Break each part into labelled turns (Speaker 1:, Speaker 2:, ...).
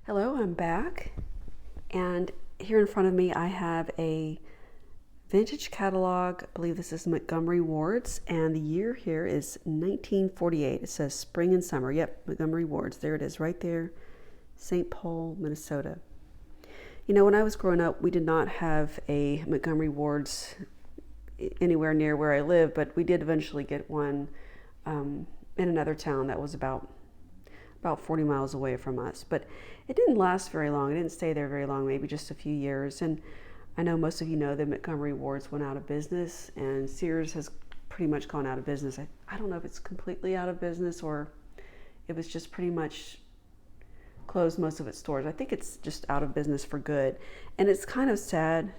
Speaker 1: Hello, I'm back, and here in front of me I have a vintage catalog. I believe this is Montgomery Ward's, and the year here is 1948. It says spring and summer. Yep, Montgomery Ward's. There it is, right there, St. Paul, Minnesota. You know, when I was growing up, we did not have a Montgomery Ward's anywhere near where I live, but we did eventually get one in another town that was about 40 miles away from us. But it didn't last very long. It didn't stay there very long, maybe just a few years. And I know most of you know that Montgomery Ward's went out of business, and Sears has pretty much gone out of business. I don't know if it's completely out of business or it was just pretty much closed most of its stores. I think it's just out of business for good. And it's kind of sad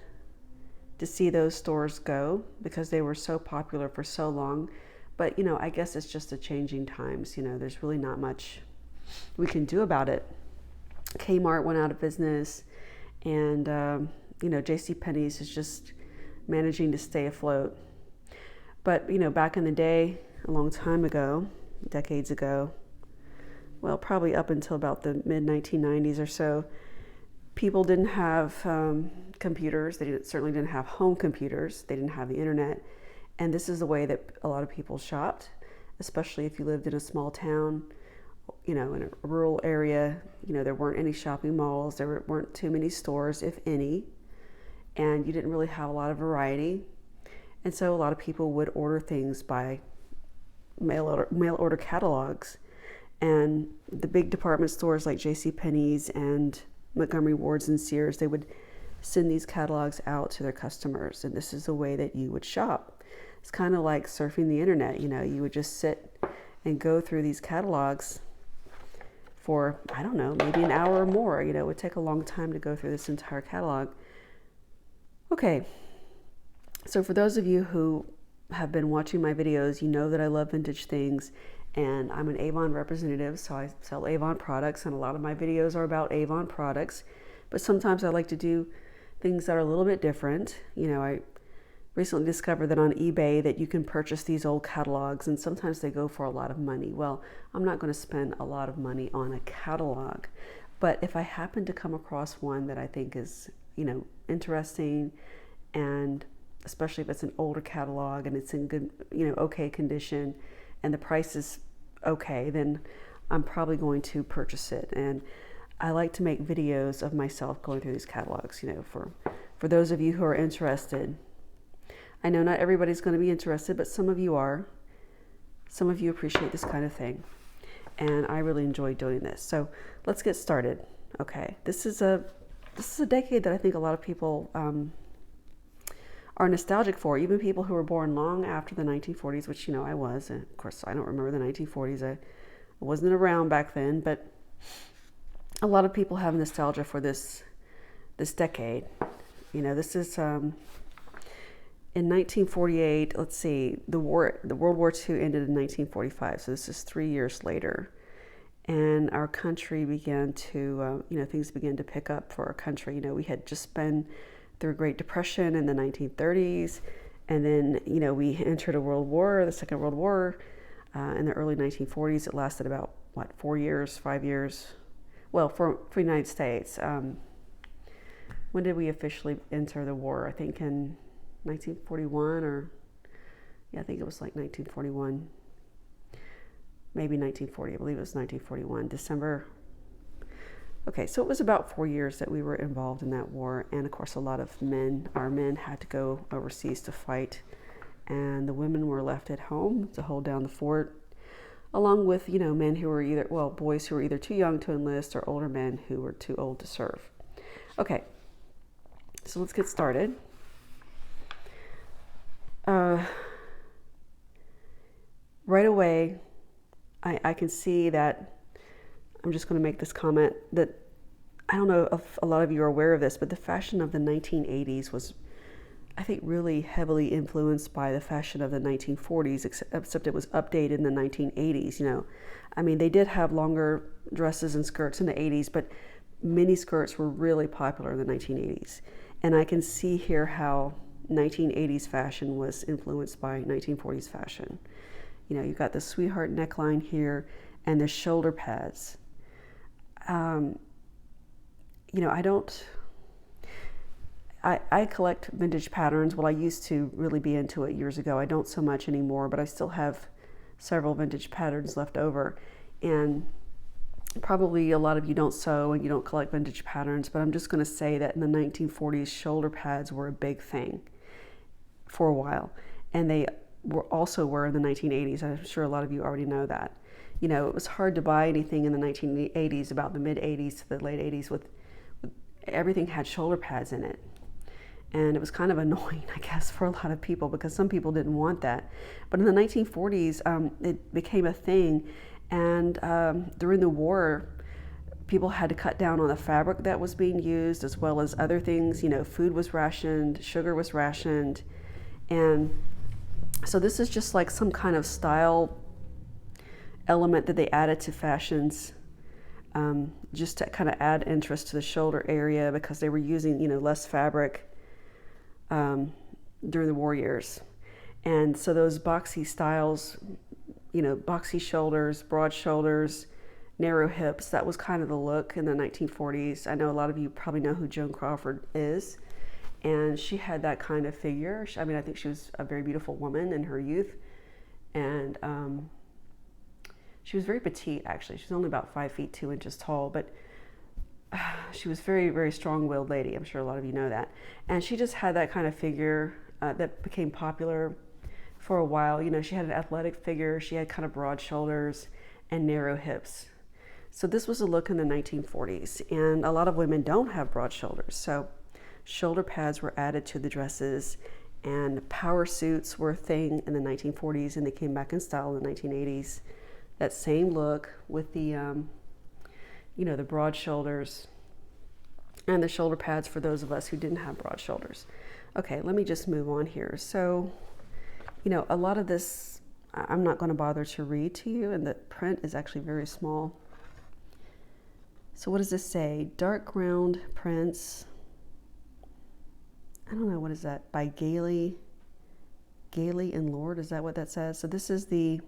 Speaker 1: to see those stores go because they were so popular for so long. But, you know, I guess it's just a changing times. You know, there's really not much we can do about it. Kmart went out of business, and J.C. Penney's is just managing to stay afloat. But you know, back in the day, a long time ago, decades ago, well, probably up until about the mid 1990s or so, people didn't have computers. Certainly didn't have home computers. They didn't have the internet, and this is the way that a lot of people shopped, especially if you lived in a small town. You know, in a rural area, you know, there weren't any shopping malls, there weren't too many stores, if any, and you didn't really have a lot of variety. And so a lot of people would order things by mail order catalogs. And the big department stores like J.C. Penney's and Montgomery Ward's and Sears, they would send these catalogs out to their customers. And this is the way that you would shop. It's kind of like surfing the internet. You know, you would just sit and go through these catalogs for, I don't know, maybe an hour or more. You know, it would take a long time to go through this entire catalog. Okay, so for those of you who have been watching my videos, you know that I love vintage things, and I'm an Avon representative, so I sell Avon products, and a lot of my videos are about Avon products, but sometimes I like to do things that are a little bit different. You know, I recently discovered that on eBay that you can purchase these old catalogs, and sometimes they go for a lot of money. Well, I'm not going to spend a lot of money on a catalog, but if I happen to come across one that I think is, you know, interesting, and especially if it's an older catalog and it's in good, you know, okay condition, and the price is okay, then I'm probably going to purchase it. And I like to make videos of myself going through these catalogs, you know, for those of you who are interested. I know not everybody's going to be interested, but some of you are. Some of you appreciate this kind of thing, and I really enjoy doing this. So let's get started. Okay, this is a decade that I think a lot of people are nostalgic for, even people who were born long after the 1940s, which, you know, I was. And of course, I don't remember the 1940s. I wasn't around back then, but a lot of people have nostalgia for this decade. You know, this is in 1948, let's see, the World War II ended in 1945, so this is 3 years later. And our country began to, things began to pick up for our country. You know, we had just been through a Great Depression in the 1930s, and then, you know, we entered a world war, the Second World War, in the early 1940s. It lasted about, 5 years? Well, for the United States. When did we officially enter the war? I think in 1941, I think it was like 1941, maybe 1940. I believe it was 1941, December. Okay, so it was about 4 years that we were involved in that war, and of course a lot of our men had to go overseas to fight, and the women were left at home to hold down the fort, along with, you know, men who were boys who were either too young to enlist or older men who were too old to serve. Okay, so let's get started. Right away, I can see that, I'm just going to make this comment, that I don't know if a lot of you are aware of this, but the fashion of the 1980s was, I think, really heavily influenced by the fashion of the 1940s, except it was updated in the 1980s. You know, I mean, they did have longer dresses and skirts in the 80s, but mini skirts were really popular in the 1980s. And I can see here how 1980s fashion was influenced by 1940s fashion. You know, you've got the sweetheart neckline here and the shoulder pads. you know, I collect vintage patterns. Well, I used to really be into it years ago. I don't so much anymore, but I still have several vintage patterns left over. And probably a lot of you don't sew and you don't collect vintage patterns, but I'm just going to say that in the 1940s, shoulder pads were a big thing for a while. And they were in the 1980s. I'm sure a lot of you already know that. You know, it was hard to buy anything in the 1980s, about the mid 80s to the late 80s, with everything had shoulder pads in it. And it was kind of annoying, I guess, for a lot of people, because some people didn't want that. But in the 1940s, it became a thing. And during the war, people had to cut down on the fabric that was being used, as well as other things. You know, food was rationed, sugar was rationed. And so this is just like some kind of style element that they added to fashions, just to kind of add interest to the shoulder area, because they were using, you know, less fabric during the war years. And so those boxy styles, you know, boxy shoulders, broad shoulders, narrow hips, that was kind of the look in the 1940s. I know a lot of you probably know who Joan Crawford is, and she had that kind of figure. I mean, I think she was a very beautiful woman in her youth, and she was very petite, actually. She was only about 5 feet 2 inches tall, but she was very, very strong-willed lady. I'm sure a lot of you know that. And she just had that kind of figure that became popular for a while. You know, she had an athletic figure. She had kind of broad shoulders and narrow hips. So this was a look in the 1940s. And a lot of women don't have broad shoulders. So shoulder pads were added to the dresses. And power suits were a thing in the 1940s. And they came back in style in the 1980s. That same look with the you know, the broad shoulders and the shoulder pads for those of us who didn't have broad shoulders. Okay, let me just move on here. So, you know, a lot of this I'm not going to bother to read to you, and the print is actually very small. So what does this say? Dark ground prints. I don't know, what is that? By Gailey and Lord, is that what that says? So this is the,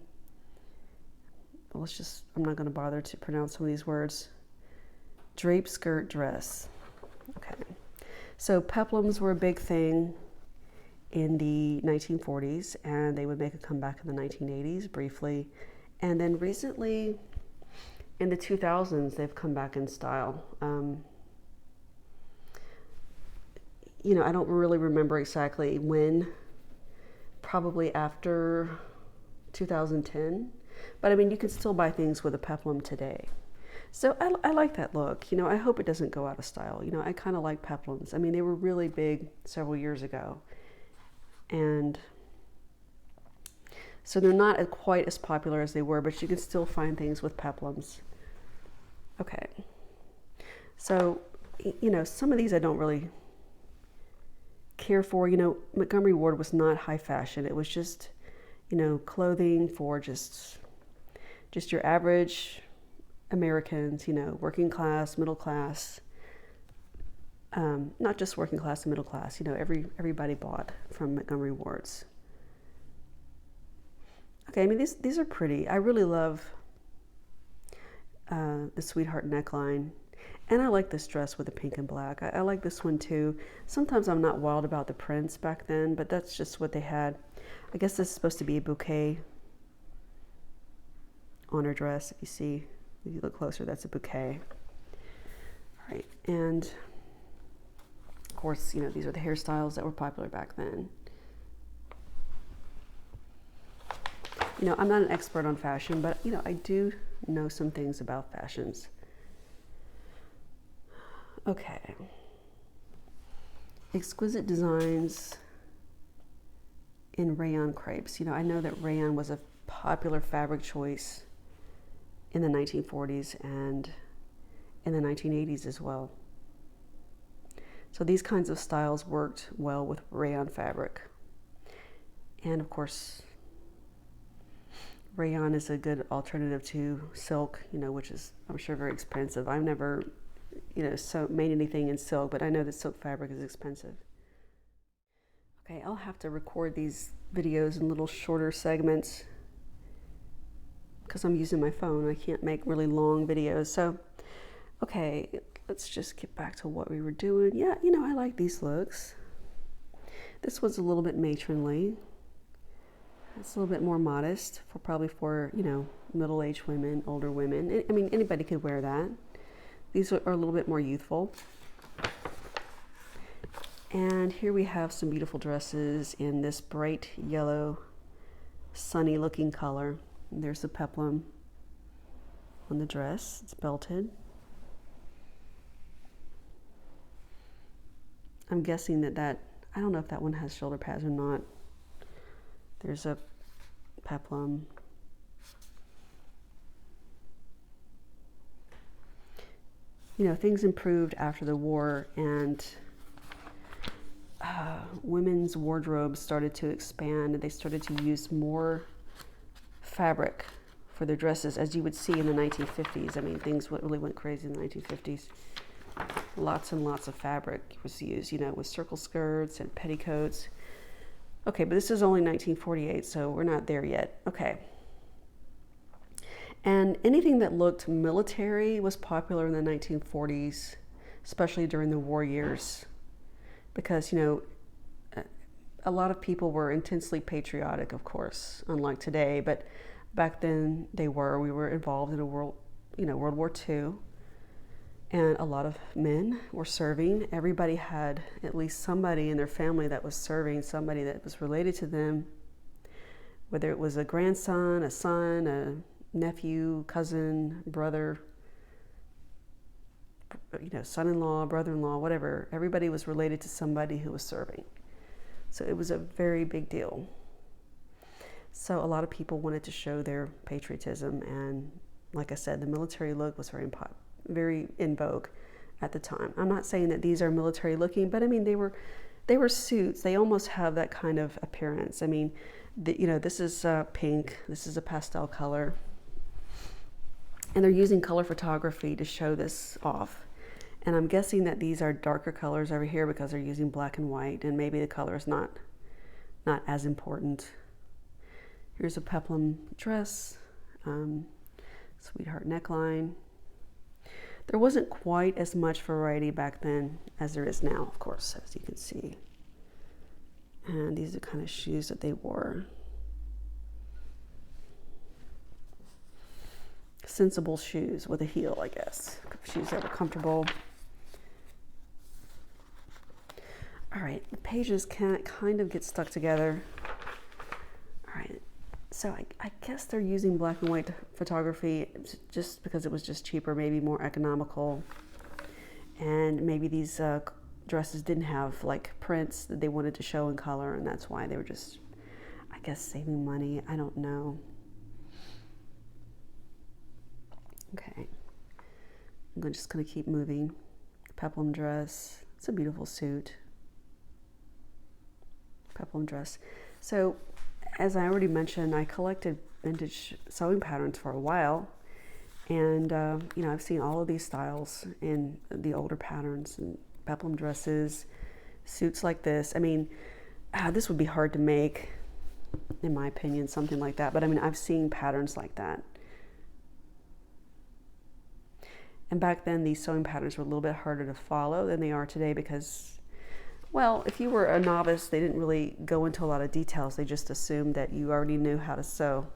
Speaker 1: well, I'm not going to bother to pronounce some of these words. Drape skirt dress. Okay. So peplums were a big thing in the 1940s, and they would make a comeback in the 1980s briefly. And then recently, in the 2000s, they've come back in style. You know, I don't really remember exactly when, probably after 2010. But I mean, you can still buy things with a peplum today. So I like that look. You know, I hope it doesn't go out of style. You know, I kind of like peplums. I mean, they were really big several years ago. And so they're not quite as popular as they were, but you can still find things with peplums. Okay. So, you know, some of these I don't really care for. You know, Montgomery Ward was not high fashion. It was just, you know, clothing for just your average Americans, you know, working class, middle class, not just working class and middle class, you know, everybody bought from Montgomery Wards. Okay, I mean, these are pretty. I really love the sweetheart neckline, and I like this dress with the pink and black. I like this one too. Sometimes I'm not wild about the prints back then, but that's just what they had. I guess this is supposed to be a bouquet on her dress. If you look closer, that's a bouquet. All right, and of course, you know, these are the hairstyles that were popular back then. You know, I'm not an expert on fashion, but, you know, I do know some things about fashions. Okay. Exquisite designs in rayon crepes. You know, I know that rayon was a popular fabric choice in the 1940s and in the 1980s as well. So these kinds of styles worked well with rayon fabric. And of course, rayon is a good alternative to silk, you know, which is, I'm sure, very expensive. I've never, you know, made anything in silk, but I know that silk fabric is expensive. Okay, I'll have to record these videos in little shorter segments because I'm using my phone. I can't make really long videos. So, okay, let's just get back to what we were doing. Yeah, I like these looks. This one's a little bit matronly. It's a little bit more modest probably for middle-aged women, older women. I mean, anybody could wear that. These are a little bit more youthful. And here we have some beautiful dresses in this bright yellow, sunny looking color. And there's the peplum on the dress. It's belted. I'm guessing that I don't know if that one has shoulder pads or not. There's a peplum. Things improved after the war, and women's wardrobes started to expand, and they started to use more fabric for their dresses, as you would see in the 1950s. I mean, things really went crazy in the 1950s. Lots and lots of fabric was used, with circle skirts and petticoats. Okay, but this is only 1948, so we're not there yet. Okay. And anything that looked military was popular in the 1940s, especially during the war years, because, a lot of people were intensely patriotic, of course, unlike today, but back then we were involved in World War II, and a lot of men were serving. Everybody had at least somebody in their family that was serving, somebody that was related to them, whether it was a grandson, a son, a nephew, cousin, brother, son-in-law, brother-in-law, whatever. Everybody was related to somebody who was serving. So it was a very big deal. So a lot of people wanted to show their patriotism, and like I said, the military look was very in vogue at the time. I'm not saying that these are military looking, but I mean, they were suits. They almost have that kind of appearance. I mean, this is pink. This is a pastel color. And they're using color photography to show this off. And I'm guessing that these are darker colors over here because they're using black and white, and maybe the color is not as important. Here's a peplum dress, sweetheart neckline. There wasn't quite as much variety back then as there is now, of course, as you can see. And these are the kind of shoes that they wore. Sensible shoes with a heel, I guess. Shoes that were comfortable. All right, the pages kind of get stuck together. All right, so I guess they're using black and white photography just because it was just cheaper, maybe more economical. And maybe these dresses didn't have like prints that they wanted to show in color, and that's why they were just, I guess, saving money. I don't know. Okay, I'm just going to keep moving. Peplum dress. It's a beautiful suit. Peplum dress. So, as I already mentioned, I collected vintage sewing patterns for a while, and I've seen all of these styles in the older patterns and peplum dresses, suits like this. I mean, this would be hard to make, in my opinion, something like that. But I mean, I've seen patterns like that. And back then, these sewing patterns were a little bit harder to follow than they are today because, well, if you were a novice, they didn't really go into a lot of details. They just assumed that you already knew how to sew.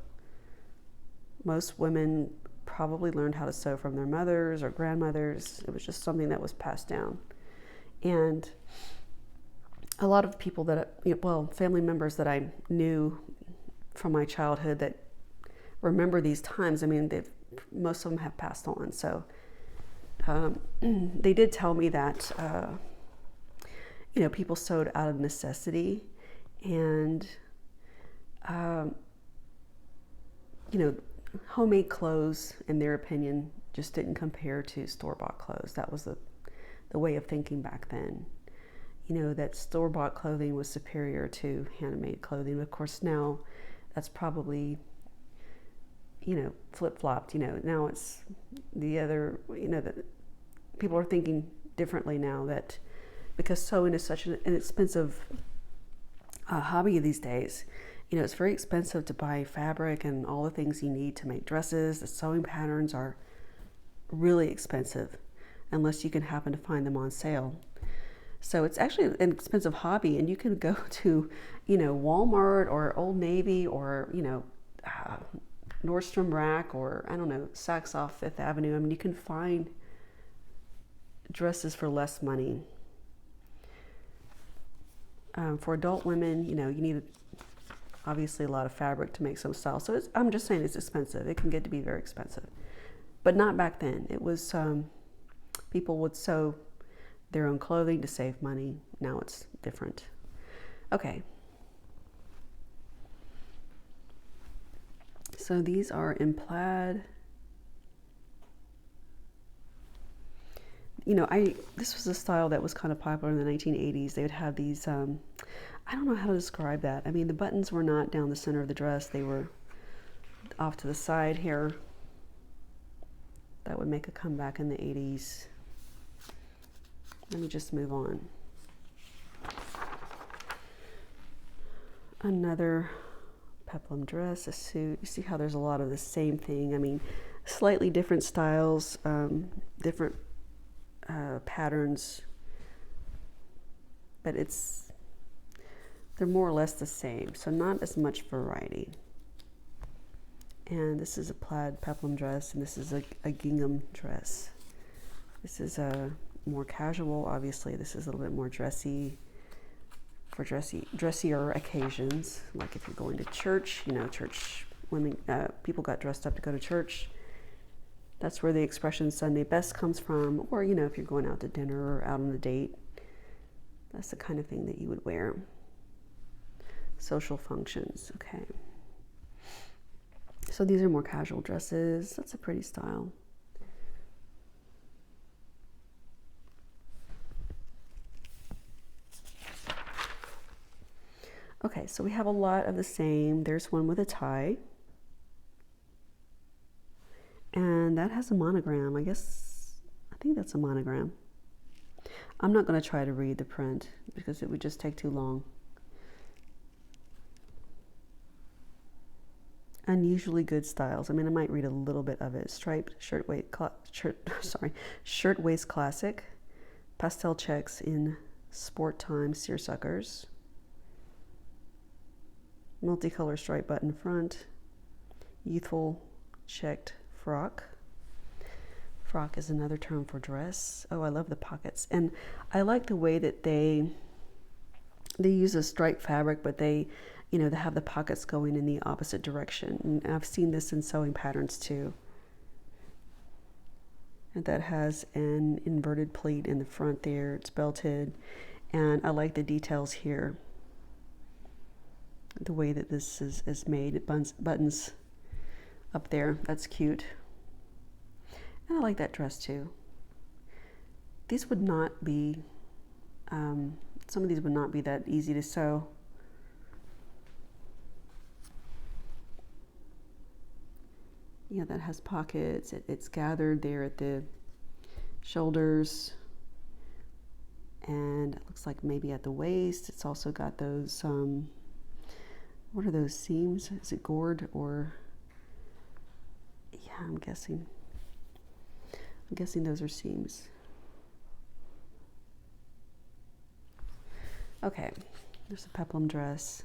Speaker 1: Most women probably learned how to sew from their mothers or grandmothers. It was just something that was passed down. And a lot of people family members that I knew from my childhood that remember these times, I mean, most of them have passed on. So they did tell me that, people sewed out of necessity, and, homemade clothes, in their opinion, just didn't compare to store-bought clothes. That was the way of thinking back then. That store-bought clothing was superior to handmade clothing. Of course, now that's probably, flip-flopped. Now it's the other, that people are thinking differently now, that because sewing is such an inexpensive hobby these days, it's very expensive to buy fabric and all the things you need to make dresses. The sewing patterns are really expensive. unless you can happen to find them on sale. So it's actually an expensive hobby, and you can go to, Walmart or Old Navy or, Nordstrom Rack or, I don't know, Saks off Fifth Avenue. I mean, you can find dresses for less money. For adult women, you need obviously a lot of fabric to make some styles. So I'm just saying it's expensive. It can get to be very expensive. But not back then. It was, people would sew their own clothing to save money. Now it's different. Okay. So these are in plaid. This was a style that was kind of popular in the 1980s. They would have these, I don't know how to describe that. I mean, the buttons were not down the center of the dress. They were off to the side here. That would make a comeback in the 80s. Let me just move on. Another peplum dress, a suit. You see how there's a lot of the same thing. I mean, slightly different styles, different patterns, but they're more or less the same, so not as much variety. And this is a plaid peplum dress, and this is a gingham dress. This is a more casual, obviously. This is a little bit more dressy, for dressier occasions, like if you're going to church. Church women, people got dressed up to go to church. That's where the expression Sunday best comes from. Or, if you're going out to dinner or out on a date, that's the kind of thing that you would wear. Social functions, okay. So these are more casual dresses. That's a pretty style. Okay, so we have a lot of the same. There's one with a tie. And that has a monogram. I think that's a monogram. I'm not going to try to read the print because it would just take too long. Unusually good styles. I mean, I might read a little bit of it. Striped shirtwaist classic. Pastel checks in sport time seersuckers. Multicolor stripe button front. Youthful checked frock. Frock is another term for dress. Oh, I love the pockets. And I like the way that they use a striped fabric, but they have the pockets going in the opposite direction. And I've seen this in sewing patterns too. And that has an inverted pleat in the front there. It's belted. And I like the details here. The way that this is made. It buttons up there. That's cute. And I like that dress too. These would not be, some of these would not be that easy to sew. Yeah, that has pockets. It's gathered there at the shoulders. And it looks like maybe at the waist. It's also got those, what are those seams? Is it gored or, yeah, I'm guessing those are seams. Okay, there's a peplum dress.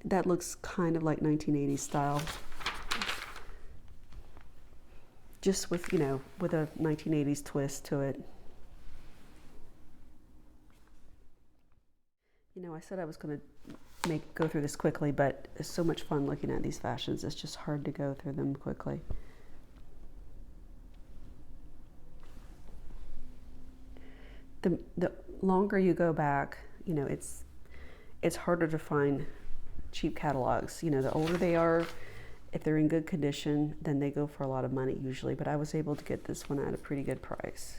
Speaker 1: That looks kind of like 1980s style. Just with, with a 1980s twist to it. I said I was going to go through this quickly, but it's so much fun looking at these fashions. It's just hard to go through them quickly. The longer you go back, it's harder to find cheap catalogs. The older they are, if they're in good condition, then they go for a lot of money usually. But I was able to get this one at a pretty good price,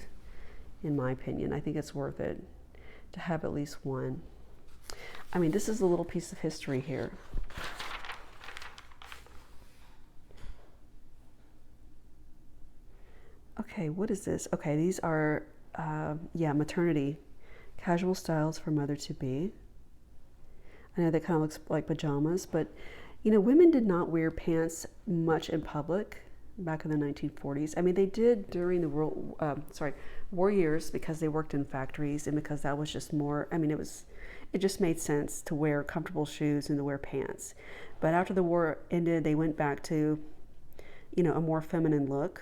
Speaker 1: in my opinion. I think it's worth it to have at least one. I mean, this is a little piece of history here. Okay, what is this? Okay, these are, maternity casual styles for mother-to-be. I know that kind of looks like pajamas, but women did not wear pants much in public. back in the 1940s. I mean, they did during the war years, because they worked in factories and because that was just more, I mean, it just made sense to wear comfortable shoes and to wear pants. But after the war ended, they went back to, a more feminine look.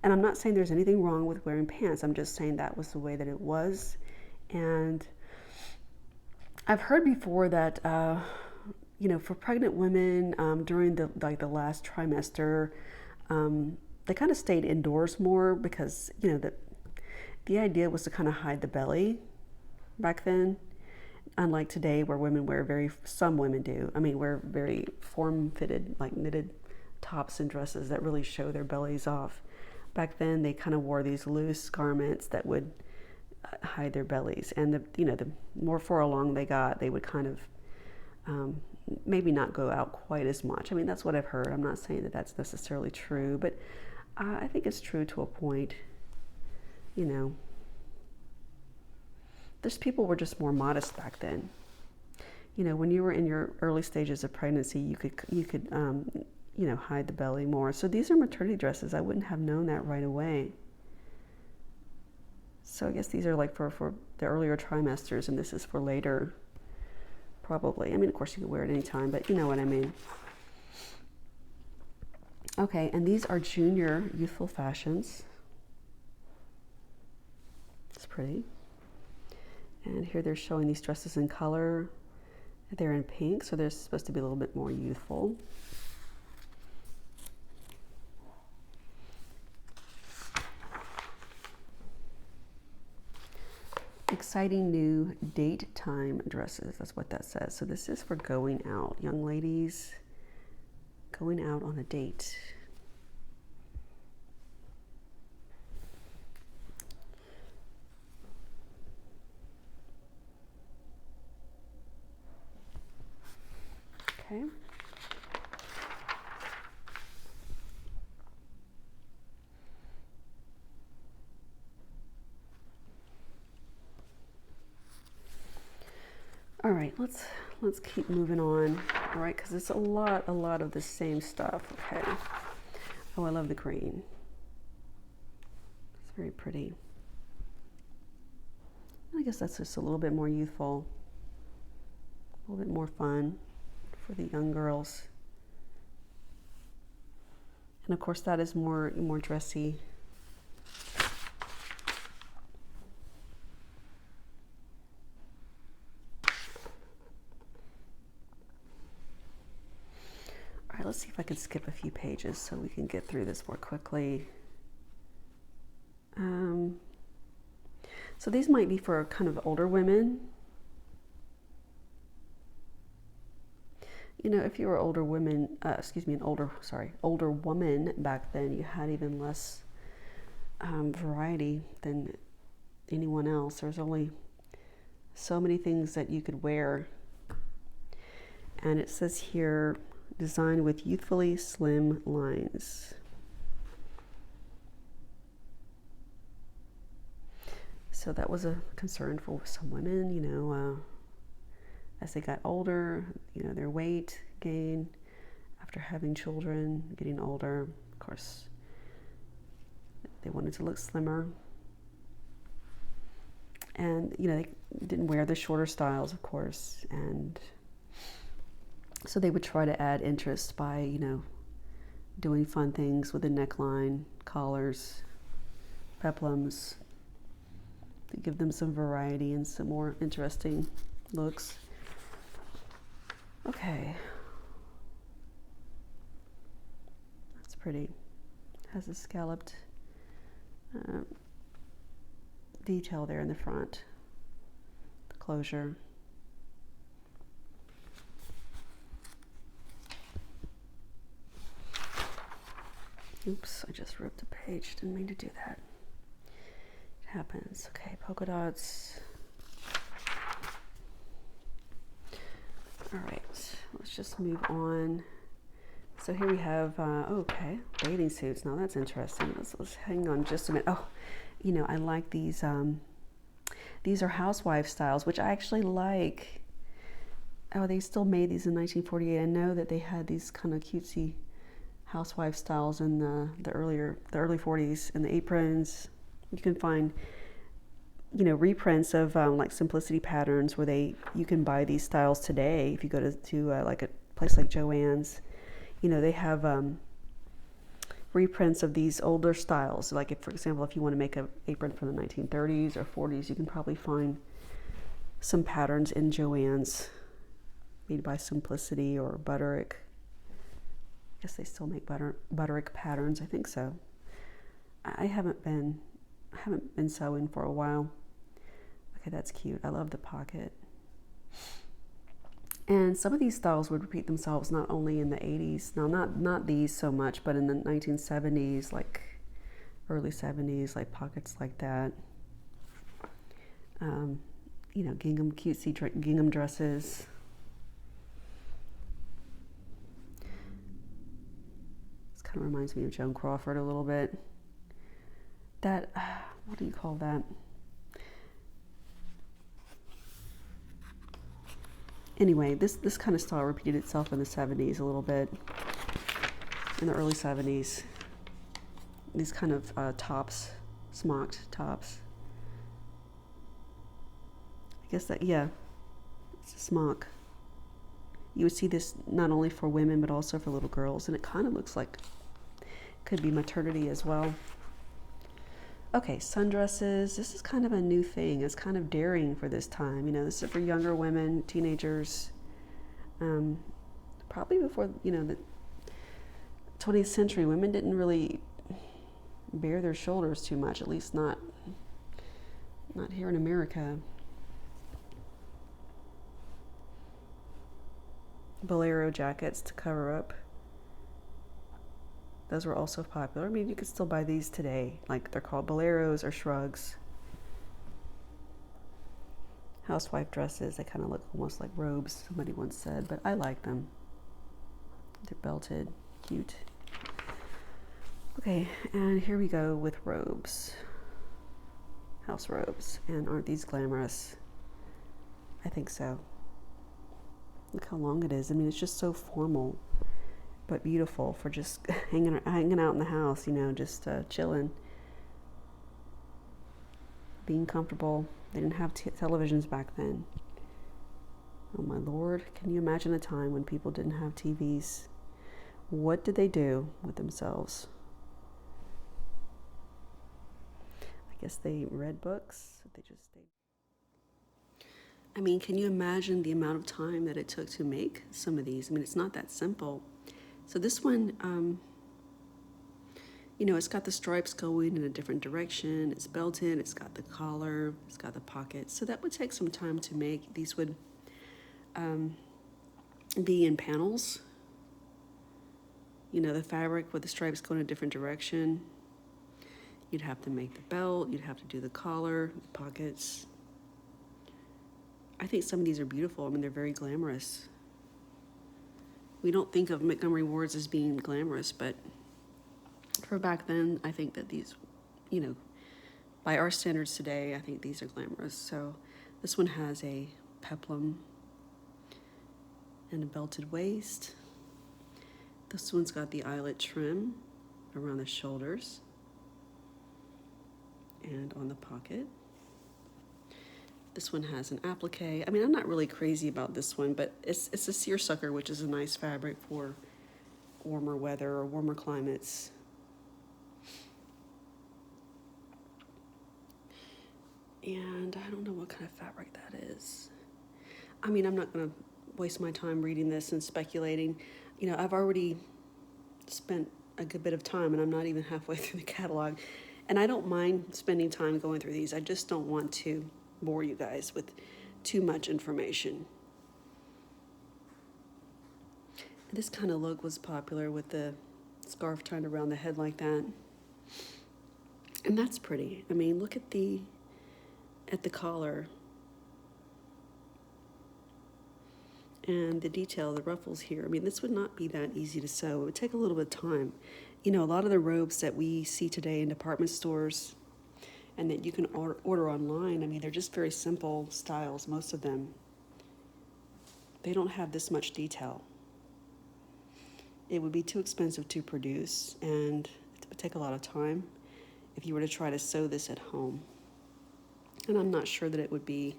Speaker 1: And I'm not saying there's anything wrong with wearing pants. I'm just saying that was the way that it was. And I've heard before that, for pregnant women during the last trimester, they kind of stayed indoors more because, the idea was to kind of hide the belly back then. Unlike today, where some women do. I mean, wear very form-fitted, like knitted tops and dresses that really show their bellies off. Back then, they kind of wore these loose garments that would hide their bellies. And the more far along they got, they would kind of maybe not go out quite as much. I mean, that's what I've heard. I'm not saying that that's necessarily true, but I think it's true to a point. There's people were just more modest back then. When you were in your early stages of pregnancy, you could hide the belly more. So these are maternity dresses. I wouldn't have known that right away. So I guess these are like for the earlier trimesters, and this is for later, probably. I mean, of course, you can wear it anytime, but you know what I mean. Okay, and these are junior youthful fashions. It's pretty. And here they're showing these dresses in color. They're in pink, so they're supposed to be a little bit more youthful. Exciting new date time dresses. That's what that says. So this is for going out. Young ladies going out on a date. Okay. All right, let's keep moving on. All right, because it's a lot of the same stuff. Okay. Oh, I love the green. It's very pretty. I guess that's just a little bit more youthful. A little bit more fun for the young girls. And of course that is more dressy. All right, let's see if I can skip a few pages so we can get through this more quickly. So these might be for kind of older women. If you were older women, older woman back then, you had even less variety than anyone else. There's only so many things that you could wear. And it says here, designed with youthfully slim lines. So that was a concern for some women, as they got older, their weight gain after having children, getting older. Of course, they wanted to look slimmer. And, they didn't wear the shorter styles, of course. And so they would try to add interest by, doing fun things with the neckline, collars, peplums, to give them some variety and some more interesting looks. Okay. That's pretty. It has a scalloped detail there in the front. The closure. Oops, I just ripped a page. Didn't mean to do that. It happens. Okay, polka dots. All right, let's just move on. So here we have, bathing suits. Now that's interesting. Let's hang on just a minute. Oh, I like these. These are housewife styles, which I actually like. Oh, they still made these in 1948. I know that they had these kind of cutesy housewife styles in the early 40s, and the aprons. You can find, reprints of like simplicity patterns where you can buy these styles today. If you go to like a place like Joann's, they have reprints of these older styles. Like, if, for example, if you want to make an apron from the 1930s or 40s, you can probably find some patterns in Joann's made by Simplicity or Butterick. I guess they still make Butterick patterns. I think so. I haven't been sewing for a while. Okay, that's cute. I love the pocket. And some of these styles would repeat themselves not only in the 80s, now not these so much, but in the 1970s, like early 70s, like pockets like that. Cutesy gingham dresses. This kind of reminds me of Joan Crawford a little bit. That, what do you call that? Anyway, this kind of style repeated itself in the 70s a little bit, in the early 70s. These kind of tops, smocked tops. I guess that, yeah, it's a smock. You would see this not only for women, but also for little girls, and it kind of looks like it could be maternity as well. Okay, sundresses. This is kind of a new thing. It's kind of daring for this time. This is for younger women, teenagers. Probably before, the 20th century, women didn't really bare their shoulders too much, at least not here in America. Bolero jackets to cover up. Those were also popular. I mean, you could still buy these today. Like, they're called boleros or shrugs. Housewife dresses. They kind of look almost like robes, somebody once said, but I like them. They're belted, cute. Okay, and here we go with robes. House robes. And aren't these glamorous? I think so. Look how long it is. I mean, it's just so formal, but beautiful for just hanging out in the house, just chilling, being comfortable. They didn't have televisions back then. Oh my Lord, can you imagine a time when people didn't have TVs? What did they do with themselves? I guess they read books. They just stayed. I mean, can you imagine the amount of time that it took to make some of these? I mean, it's not that simple. So this one, it's got the stripes going in a different direction. It's belted. It's got the collar. It's got the pockets. So that would take some time to make. These would be in panels. The fabric with the stripes going in a different direction. You'd have to make the belt. You'd have to do the collar, the pockets. I think some of these are beautiful. I mean, they're very glamorous. We don't think of Montgomery wards as being glamorous, but for back then, I think that these, by our standards today, I think these are glamorous. So this one has a peplum and a belted waist. This one's got the eyelet trim around the shoulders and on the pocket. This one has an applique. I mean, I'm not really crazy about this one, but it's a seersucker, which is a nice fabric for warmer weather or warmer climates. And I don't know what kind of fabric that is. I mean, I'm not going to waste my time reading this and speculating. I've already spent a good bit of time, and I'm not even halfway through the catalog. And I don't mind spending time going through these. I just don't want to bore you guys with too much information. This kind of look was popular with the scarf tied around the head like that. And that's pretty. I mean, look at the collar. And the detail, the ruffles here. I mean, this would not be that easy to sew. It would take a little bit of time. A lot of the robes that we see today in department stores and that you can order online, I mean, they're just very simple styles, most of them. They don't have this much detail. it would be too expensive to produce, and it would take a lot of time if you were to try to sew this at home. And I'm not sure that it would be,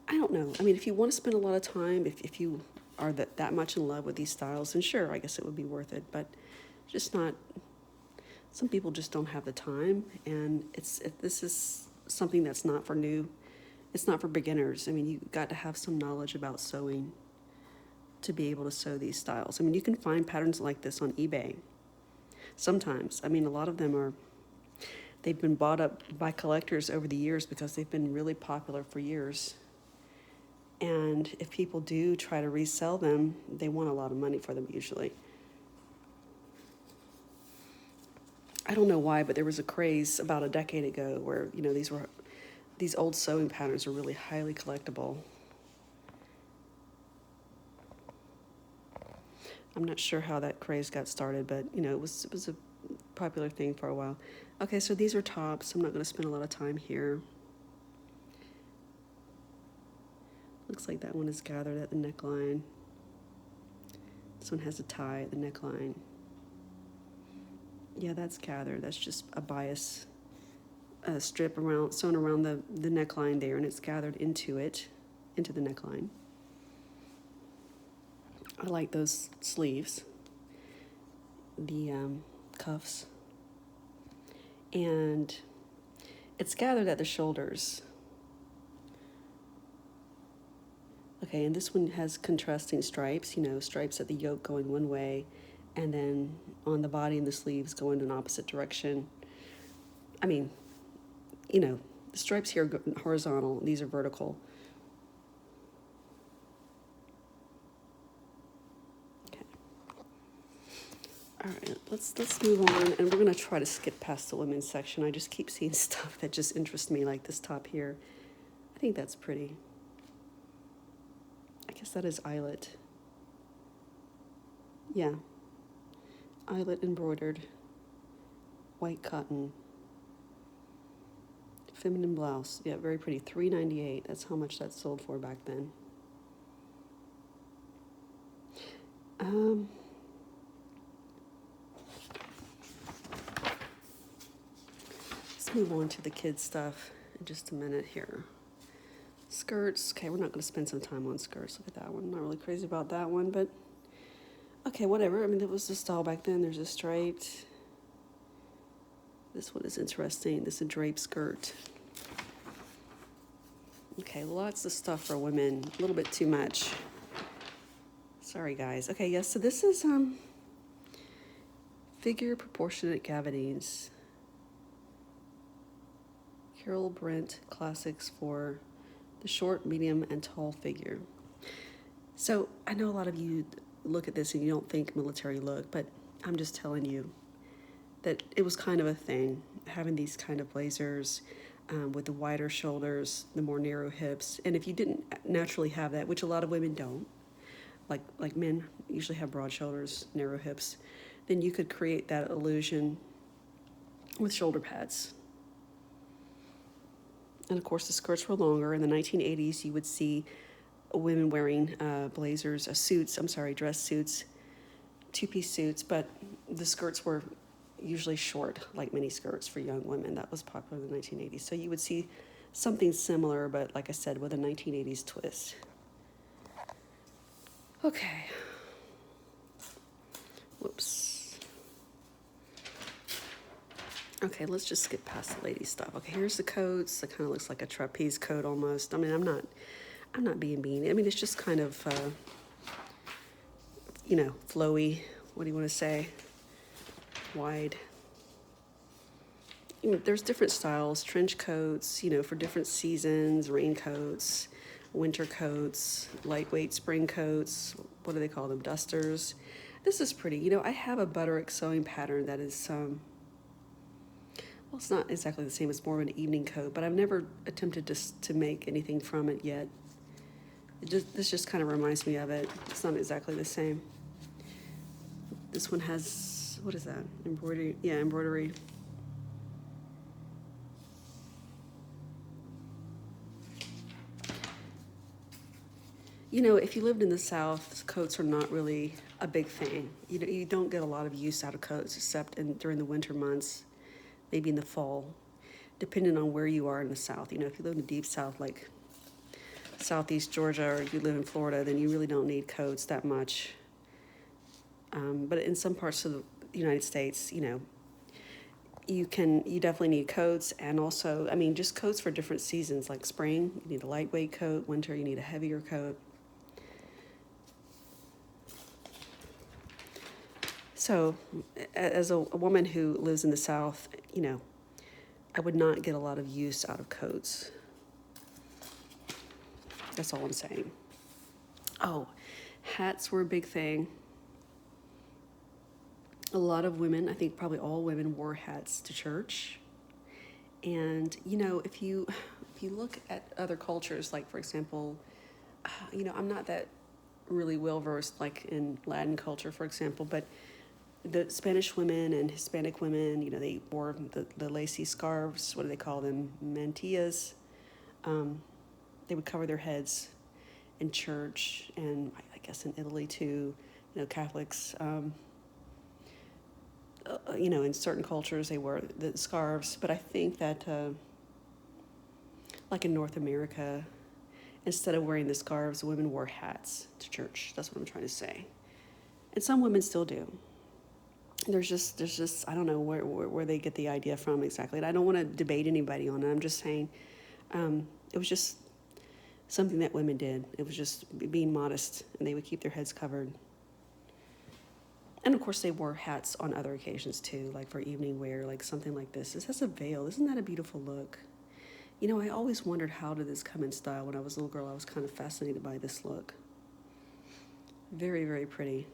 Speaker 1: I don't know. I mean, if you want to spend a lot of time, if you are that much in love with these styles, then sure, I guess it would be worth it. But just not, some people just don't have the time. And this is something that's not for it's not for beginners. I mean, you've got to have some knowledge about sewing to be able to sew these styles. I mean, you can find patterns like this on eBay sometimes. I mean, a lot of them they've been bought up by collectors over the years because they've been really popular for years. And if people do try to resell them, they want a lot of money for them usually. I don't know why, but there was a craze about a decade ago where, these old sewing patterns are really highly collectible. I'm not sure how that craze got started, but it was a popular thing for a while. Okay, so these are tops. I'm not going to spend a lot of time here. Looks like that one is gathered at the neckline. This one has a tie at the neckline. Yeah, that's gathered. That's just a bias strip sewn around the neckline there, and it's gathered into the neckline. I like those sleeves, the cuffs, and it's gathered at the shoulders. Okay, and this one has contrasting stripes, stripes at the yoke going one way, and then on the body and the sleeves going in an opposite direction. I mean, the stripes here are horizontal, these are vertical. All right, let's move on, and we're going to try to skip past the women's section. I just keep seeing stuff that just interests me, like this top here. I think that's pretty. I guess that is eyelet. Yeah. Eyelet embroidered. White cotton. Feminine blouse. Yeah, very pretty. $3.98. That's how much that sold for back then. Let's move on to the kids' stuff in just a minute here. Skirts. Okay, we're not going to spend some time on skirts. Look at that one. I'm not really crazy about that one, but okay, whatever. I mean, it was the style back then. There's a striped. This one is interesting. This is a draped skirt. Okay, lots of stuff for women. A little bit too much. Sorry, guys. Okay, yes, so this is figure proportionate gabardines. Carol Brent classics for the short, medium, and tall figure. So I know a lot of you look at this and you don't think military look, but I'm just telling you that it was kind of a thing, having these kind of blazers with the wider shoulders, the more narrow hips. And if you didn't naturally have that, which a lot of women don't, like men usually have broad shoulders, narrow hips, then you could create that illusion with shoulder pads. And of course, the skirts were longer. In the 1980s, you would see women wearing blazers, dress suits, two-piece suits, but the skirts were usually short, like mini skirts for young women. That was popular in the 1980s. So you would see something similar, but like I said, with a 1980s twist. Okay. Whoops. Okay, let's just skip past the ladies' stuff. Okay, here's the coats. It kind of looks like a trapeze coat almost. I mean, I'm not being mean. I mean, it's just kind of, flowy. What do you want to say? Wide. There's different styles, trench coats, for different seasons, raincoats, winter coats, lightweight spring coats. What do they call them? Dusters. This is pretty. I have a butterick sewing pattern that is, well, it's not exactly the same. It's more of an evening coat, but I've never attempted to make anything from it yet. This just kind of reminds me of it. It's not exactly the same. This one has, what is that? Embroidery. Yeah, embroidery. If you lived in the South, coats are not really a big thing. You don't get a lot of use out of coats except during the winter months, maybe in the fall, depending on where you are in the South. If you live in the deep South, like Southeast Georgia, or you live in Florida, then you really don't need coats that much. But in some parts of the United States, you definitely need coats, and also, just coats for different seasons. Like spring, you need a lightweight coat. Winter, you need a heavier coat. So, as a woman who lives in the South, I would not get a lot of use out of coats. That's all I'm saying. Oh, hats were a big thing. A lot of women, I think probably all women, wore hats to church. And if you look at other cultures, like for example, I'm not that really well versed like in Latin culture, for example, but the Spanish women and Hispanic women, they wore the lacy scarves. What do they call them? Mantillas. They would cover their heads in church, and I guess in Italy too. Catholics. In certain cultures they wear the scarves, but I think that, like in North America, instead of wearing the scarves, women wore hats to church. That's what I'm trying to say. And some women still do. There's just I don't know where they get the idea from exactly. And I don't want to debate anybody on it. I'm just saying it was just something that women did. It was just being modest, and they would keep their heads covered. And of course they wore hats on other occasions too, like for evening wear, like something like this. This has a veil. Isn't that a beautiful look? I always wondered, how did this come in style? When I was a little girl, I was kind of fascinated by this look. Very, very pretty.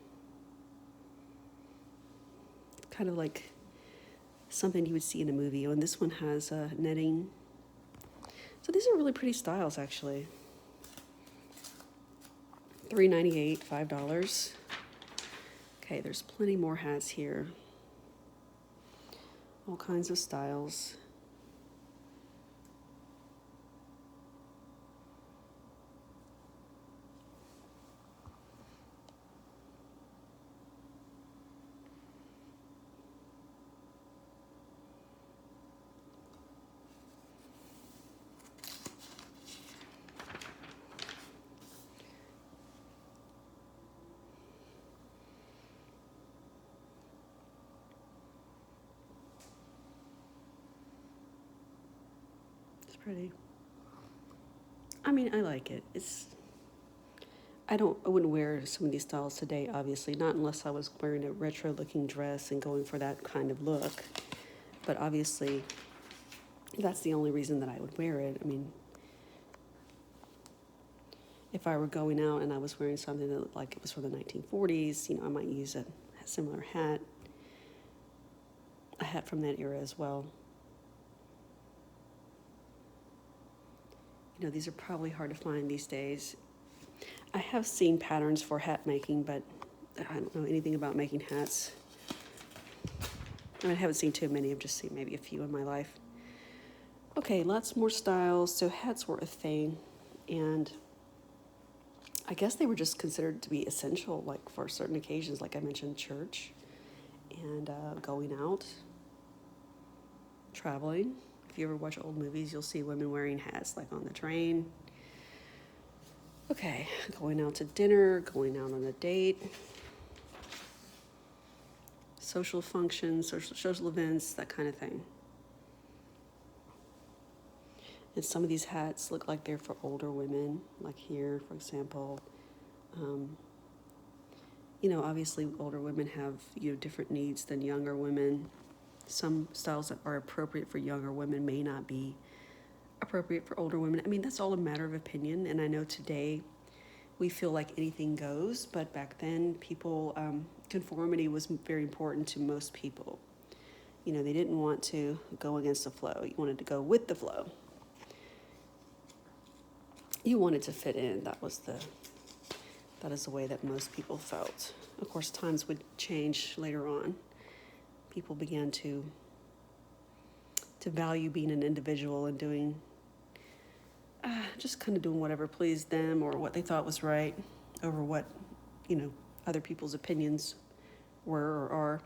Speaker 1: Kind of like something you would see in a movie. And this one has netting. So these are really pretty styles, actually. $3.98, $5. Okay, there's plenty more hats here. All kinds of styles. Pretty. I like it. I wouldn't wear some of these styles today, obviously, not unless I was wearing a retro looking dress and going for that kind of look. But obviously, that's the only reason that I would wear it. If I were going out and I was wearing something that looked like it was from the 1940s, I might use a similar hat, a hat from that era as well. These are probably hard to find these days. I have seen patterns for hat making, but I don't know anything about making hats. I haven't seen too many. I've just seen maybe a few in my life. Okay, lots more styles. So hats were a thing, and I guess they were just considered to be essential, like for certain occasions, like I mentioned, church and going out, traveling. If you ever watch old movies, you'll see women wearing hats, like on the train. Okay, going out to dinner, going out on a date, social functions, social events, that kind of thing. And some of these hats look like they're for older women, like here, for example. Obviously older women have, different needs than younger women. Some styles that are appropriate for younger women may not be appropriate for older women. That's all a matter of opinion. And I know today we feel like anything goes, but back then people, conformity was very important to most people. They didn't want to go against the flow. You wanted to go with the flow. You wanted to fit in. That is the way that most people felt. Of course, times would change later on. People began to value being an individual and doing just kind of doing whatever pleased them or what they thought was right over what, you know, other people's opinions were or are.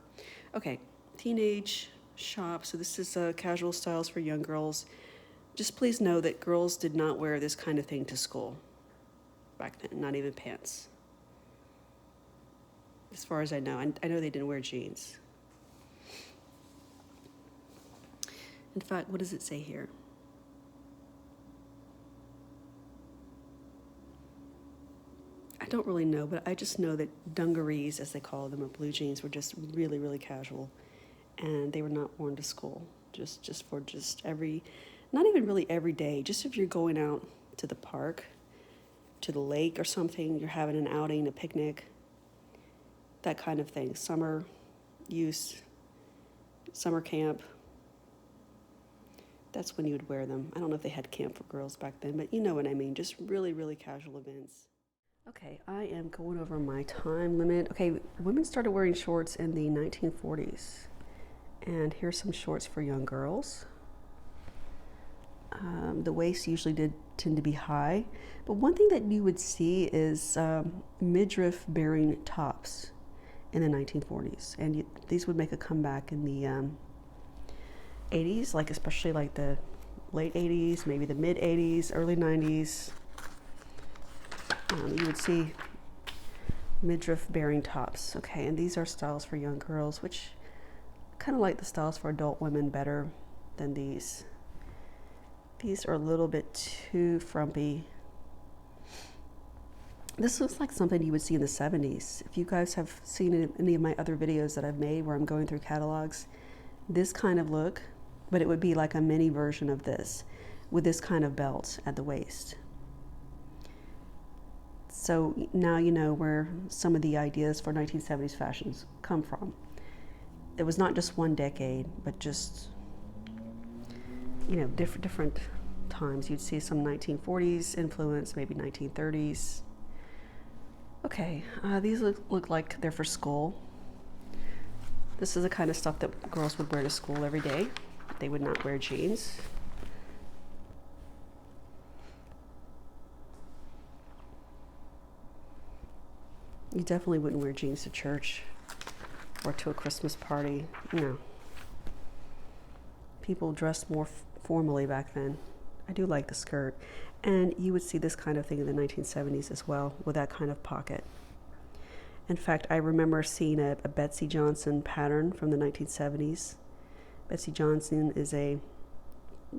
Speaker 1: Okay, teenage shop. So this is casual styles for young girls. Just please know that girls did not wear this kind of thing to school back then, not even pants. As far as I know. I know they didn't wear jeans. In fact, what does it say here? I don't really know, but I just know that dungarees, as they call them, or blue jeans, were just really, really casual. And they were not worn to school, just for every, not even really every day, just if you're going out to the park, to the lake or something, you're having an outing, a picnic, that kind of thing. Summer use, summer camp. That's when you would wear them. I don't know if they had camp for girls back then, but you know what I mean. Just really, really casual events. Okay, I am going over my time limit. Okay, women started wearing shorts in the 1940s. And here's some shorts for young girls. The waist usually did tend to be high. But one thing that you would see is midriff bearing tops in the 1940s. And these would make a comeback in the 80s, like especially like the late 80s, maybe the mid 80s, early 90s. You would see midriff bearing tops. Okay, and these are styles for young girls, which kind of like the styles for adult women better than these. These are a little bit too frumpy. This looks like something you would see in the 70s. If you guys have seen any of my other videos that I've made where I'm going through catalogs, this kind of look, but it would be like a mini version of this with this kind of belt at the waist. So now you know where some of the ideas for 1970s fashions come from. It was not just one decade, but just, you know, different times. You'd see some 1940s influence, maybe 1930s. Okay, these look like they're for school. This is the kind of stuff that girls would wear to school every day. They would not wear jeans. You definitely wouldn't wear jeans to church or to a Christmas party. No. People dressed more formally back then. I do like the skirt. And you would see this kind of thing in the 1970s as well, with that kind of pocket. In fact, I remember seeing a Betsy Johnson pattern from the 1970s. Betsy Johnson is a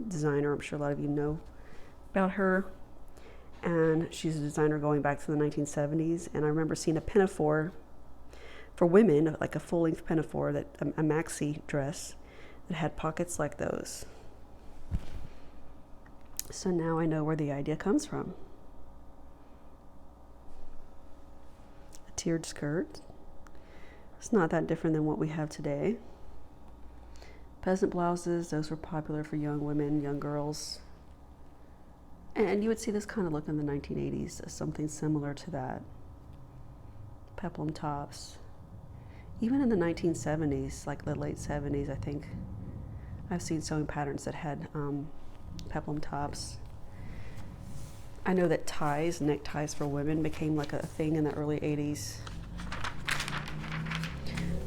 Speaker 1: designer. I'm sure a lot of you know about her. And she's a designer going back to the 1970s. And I remember seeing a pinafore for women, like a full-length pinafore, that a maxi dress that had pockets like those. So now I know where the idea comes from. A tiered skirt. It's not that different than what we have today. Peasant blouses, those were popular for young women, young girls. And you would see this kind of look in the 1980s, something similar to that. Peplum tops. Even in the 1970s, like the late 70s, I think, I've seen sewing patterns that had peplum tops. I know that ties, neckties for women, became like a thing in the early 80s.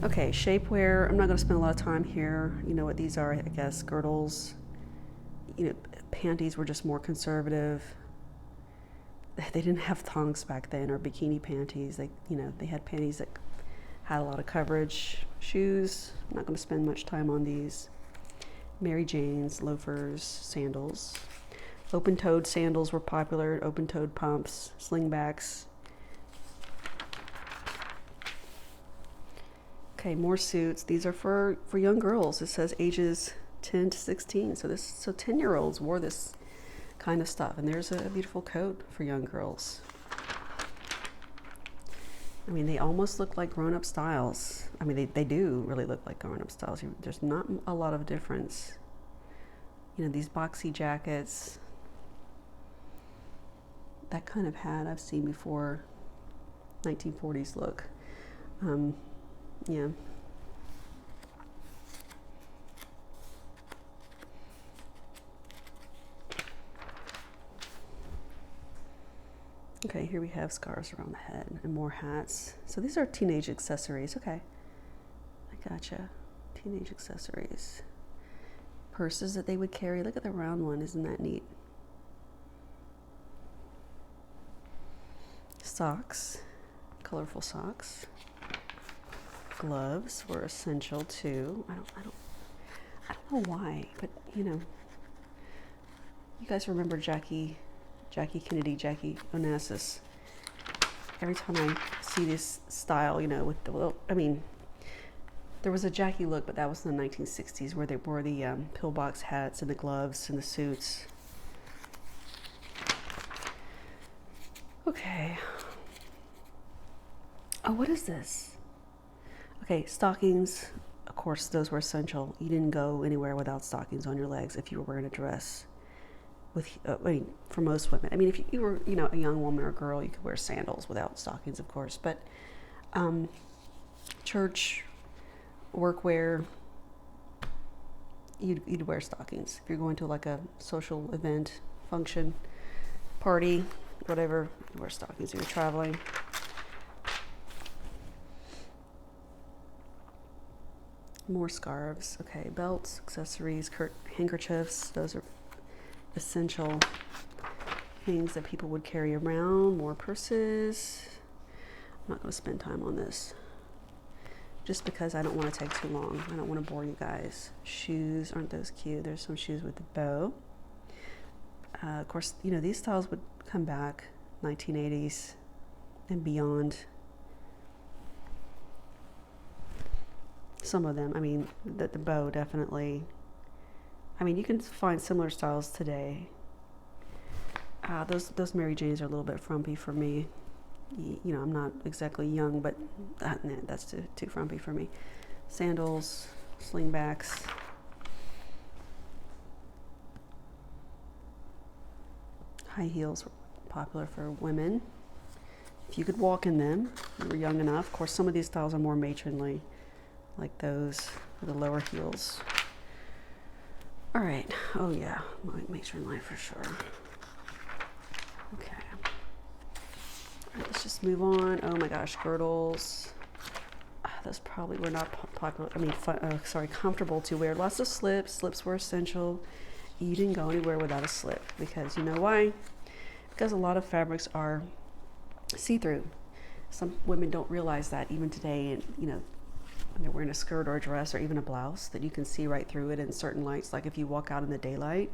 Speaker 1: Okay, shapewear. I'm not going to spend a lot of time here. You know what these are, I guess. Girdles. You know, panties were just more conservative. They didn't have thongs back then, or bikini panties. They had panties that had a lot of coverage. Shoes. I'm not going to spend much time on these. Mary Janes, loafers, sandals. Open-toed sandals were popular. Open-toed pumps, slingbacks. Okay, more suits. These are for young girls. It says ages 10 to 16. So 10-year-olds wore this kind of stuff. And there's a beautiful coat for young girls. I mean, they almost look like grown-up styles. I mean, they do really look like grown-up styles. There's not a lot of difference. You know, these boxy jackets, that kind of hat I've seen before, 1940s look. Yeah. Okay, here we have scarves around the head and more hats. So these are teenage accessories. Okay, I gotcha. Teenage accessories. Purses that they would carry. Look at the round one. Isn't that neat? Socks. Colorful socks. Gloves were essential too. I don't know why, but you know, you guys remember Jackie Kennedy, Jackie Onassis. Every time I see this style, you know, with the little, I mean, there was a Jackie look, but that was in the 1960s where they wore the pillbox hats and the gloves and the suits. Okay. Oh, what is this? Okay, stockings. Of course, those were essential. You didn't go anywhere without stockings on your legs if you were wearing a dress. For most women. I mean, if you were, you know, a young woman or a girl, you could wear sandals without stockings, of course. But church, workwear, you'd wear stockings. If you're going to like a social event, function, party, whatever, you wear stockings if you're traveling. More scarves. Okay, belts, accessories, handkerchiefs. Those are essential things that people would carry around. More purses. I'm not going to spend time on this just because I don't want to take too long. I don't want to bore you guys. Shoes, aren't those cute? There's some shoes with the bow. Of course, you know, these styles would come back 1980s and beyond. Some of them, I mean, the bow definitely. I mean, you can find similar styles today. Those Mary Janes are a little bit frumpy for me. You know, I'm not exactly young, but that's too frumpy for me. Sandals, slingbacks. High heels were popular for women. If you could walk in them, you were young enough. Of course, some of these styles are more matronly, like those with the lower heels. All right. Oh yeah, matronly for sure. Okay. All right, let's just move on. Oh my gosh, girdles. Those probably were not popular. I mean, comfortable to wear. Lots of slips. Slips were essential. You didn't go anywhere without a slip because you know why? Because a lot of fabrics are see-through. Some women don't realize that even today, and you know, when they're wearing a skirt or a dress or even a blouse, that you can see right through it in certain lights. Like if you walk out in the daylight,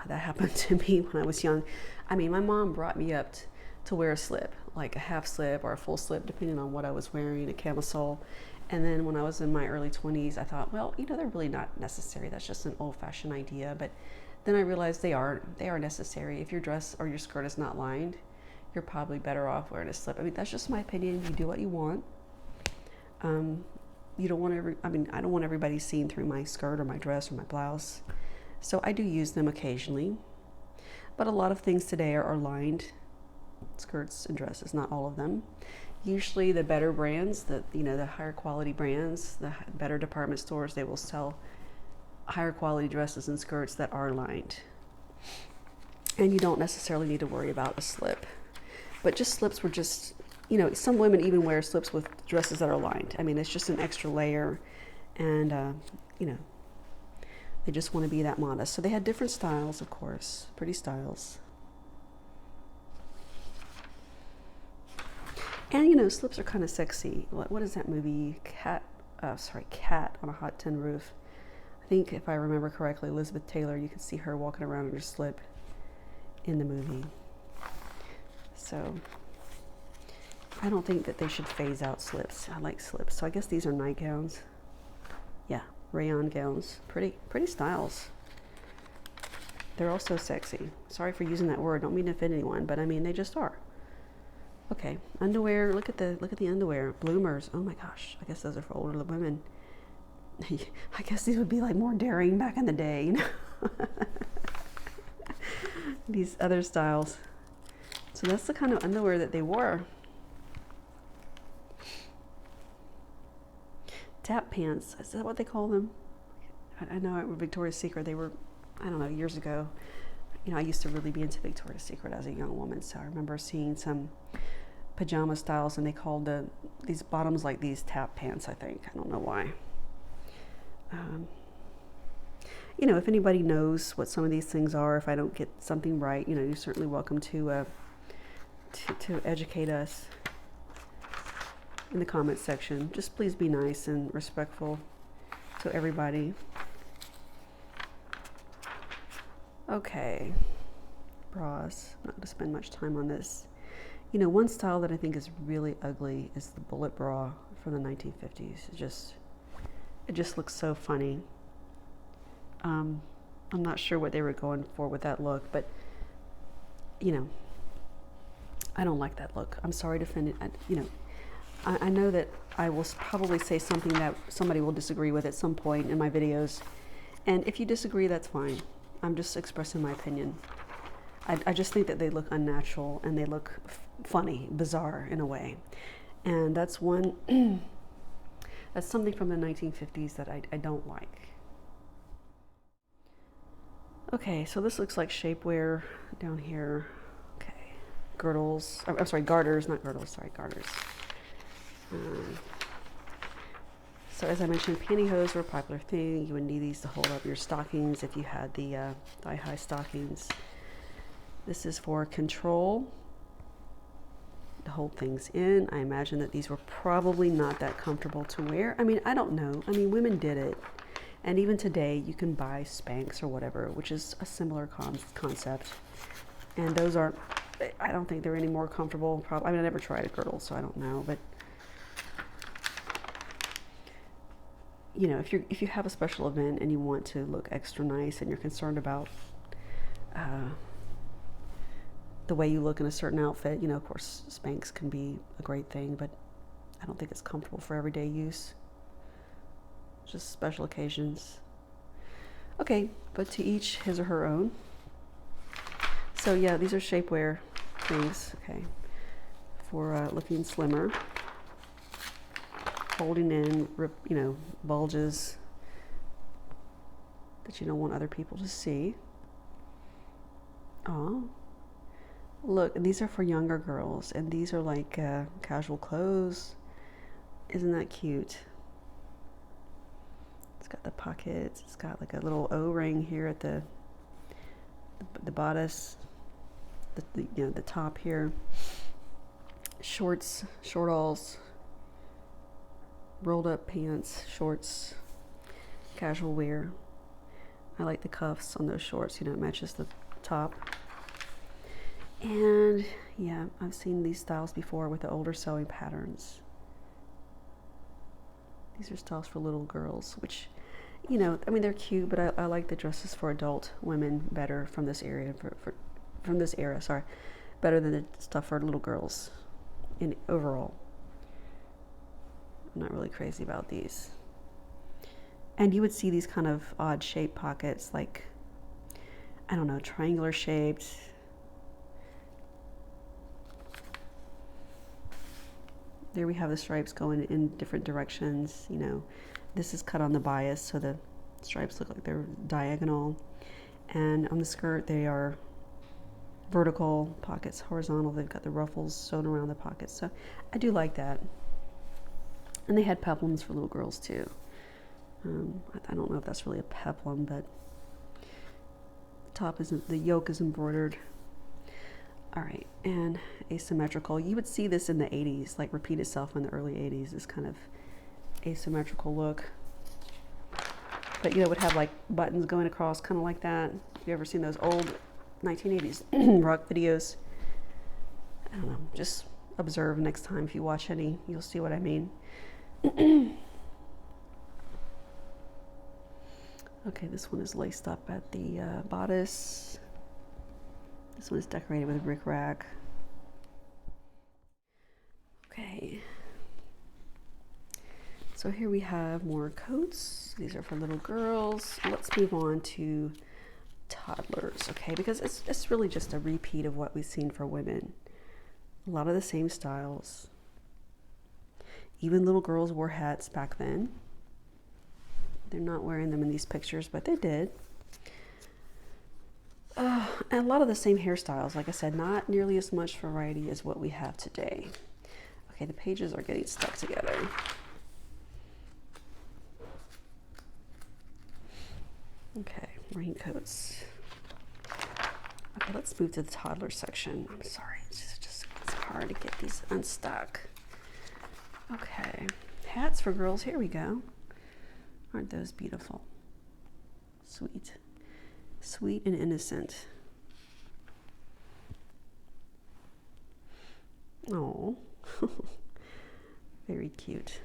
Speaker 1: that happened to me when I was young. I mean, my mom brought me up to wear a slip, like a half slip or a full slip, depending on what I was wearing, a camisole. And then when I was in my early 20s, I thought, well, you know, they're really not necessary. That's just an old-fashioned idea. But then I realized they are necessary. If your dress or your skirt is not lined, you're probably better off wearing a slip. I mean, that's just my opinion. You do what you want. You don't want I don't want everybody seeing through my skirt or my dress or my blouse. So I do use them occasionally. But a lot of things today are lined, skirts and dresses, not all of them. Usually the better brands, the higher quality brands, the better department stores, they will sell higher quality dresses and skirts that are lined. And you don't necessarily need to worry about a slip. But just slips were just, you know, some women even wear slips with dresses that are lined. I mean, it's just an extra layer, and you know, they just want to be that modest. So they had different styles, of course, pretty styles. And you know, slips are kind of sexy. What is that movie? Cat on a Hot Tin Roof. I think if I remember correctly, Elizabeth Taylor, you could see her walking around in her slip in the movie. So I don't think that they should phase out slips. I like slips. So I guess these are nightgowns. Yeah, rayon gowns. Pretty styles. They're also sexy. Sorry for using that word. Don't mean to offend anyone, but I mean, they just are. Okay, underwear. Look at the underwear. Bloomers. Oh my gosh. I guess those are for older women. I guess these would be like more daring back in the day, you know? These other styles. So that's the kind of underwear that they wore. Tap pants. Is that what they call them? I know at Victoria's Secret they were, I don't know, years ago. You know, I used to really be into Victoria's Secret as a young woman, so I remember seeing some pajama styles, and they called these bottoms like these tap pants, I think. I don't know why. You know, if anybody knows what some of these things are, if I don't get something right, you know, you're certainly welcome to educate us in the comments section. Just please be nice and respectful to everybody. Okay, bras. I'm not going to spend much time on this. You know, one style that I think is really ugly is the bullet bra from the 1950s. It just looks so funny. I'm not sure what they were going for with that look, but you know, I don't like that look. I'm sorry to offend it. You know, I know that I will probably say something that somebody will disagree with at some point in my videos, and if you disagree, that's fine. I'm just expressing my opinion. I just think that they look unnatural and they look funny, bizarre in a way, and that's one. That's something from the 1950s that I don't like. Okay, so this looks like shapewear down here. Okay, girdles. I'm sorry, garters, not girdles. Sorry, garters. So as I mentioned, pantyhose were a popular thing. You would need these to hold up your stockings if you had the thigh-high stockings. This is for control, to hold things in. I imagine that these were probably not that comfortable to wear. I mean, I don't know. I mean, women did it. And even today, you can buy Spanx or whatever, which is a similar concept. And those aren't, I don't think they're any more comfortable. I mean, I never tried a girdle, so I don't know. But, you know, if you have a special event and you want to look extra nice and you're concerned about the way you look in a certain outfit, you know, of course, Spanx can be a great thing, but I don't think it's comfortable for everyday use. Just special occasions. Okay, but to each his or her own. So yeah, these are shapewear things, okay, for looking slimmer, holding in, you know, bulges that you don't want other people to see. Oh, look, these are for younger girls, and these are like casual clothes. Isn't that cute? It's got the pockets. It's got like a little O-ring here at the bodice, you know, the top here. Shorts, short-alls, rolled up pants, shorts, casual wear. I like the cuffs on those shorts. You know, it matches the top. And yeah, I've seen these styles before with the older sewing patterns. These are styles for little girls, which, you know, I mean, they're cute, but I like the dresses for adult women better from this area, from this era, sorry, better than the stuff for little girls in overall. I'm not really crazy about these. And you would see these kind of odd shaped pockets, like, I don't know, triangular shaped. There we have the stripes going in different directions. You know, this is cut on the bias, so the stripes look like they're diagonal. And on the skirt, they are vertical, pockets horizontal. They've got the ruffles sewn around the pockets. So I do like that. And they had peplums for little girls too. I don't know if that's really a peplum, but the yoke is embroidered. All right, and asymmetrical. You would see this in the 80s, like repeat itself in the early 80s, this kind of asymmetrical look. But, you know, it would have like buttons going across, kind of like that. Have you ever seen those old 1980s rock videos? I don't know, just observe next time. If you watch any, you'll see what I mean. Okay, this one is laced up at the bodice. This one is decorated with rickrack. Okay. So here we have more coats. These are for little girls. Let's move on to toddlers, okay? Because it's really just a repeat of what we've seen for women. A lot of the same styles. Even little girls wore hats back then. They're not wearing them in these pictures, but they did. And a lot of the same hairstyles. Like I said, not nearly as much variety as what we have today. Okay, the pages are getting stuck together. Okay, raincoats. Okay, let's move to the toddler section. I'm sorry, it's hard to get these unstuck. Okay, hats for girls. Here we go. Aren't those beautiful? Sweet. Sweet and innocent. Oh, very cute.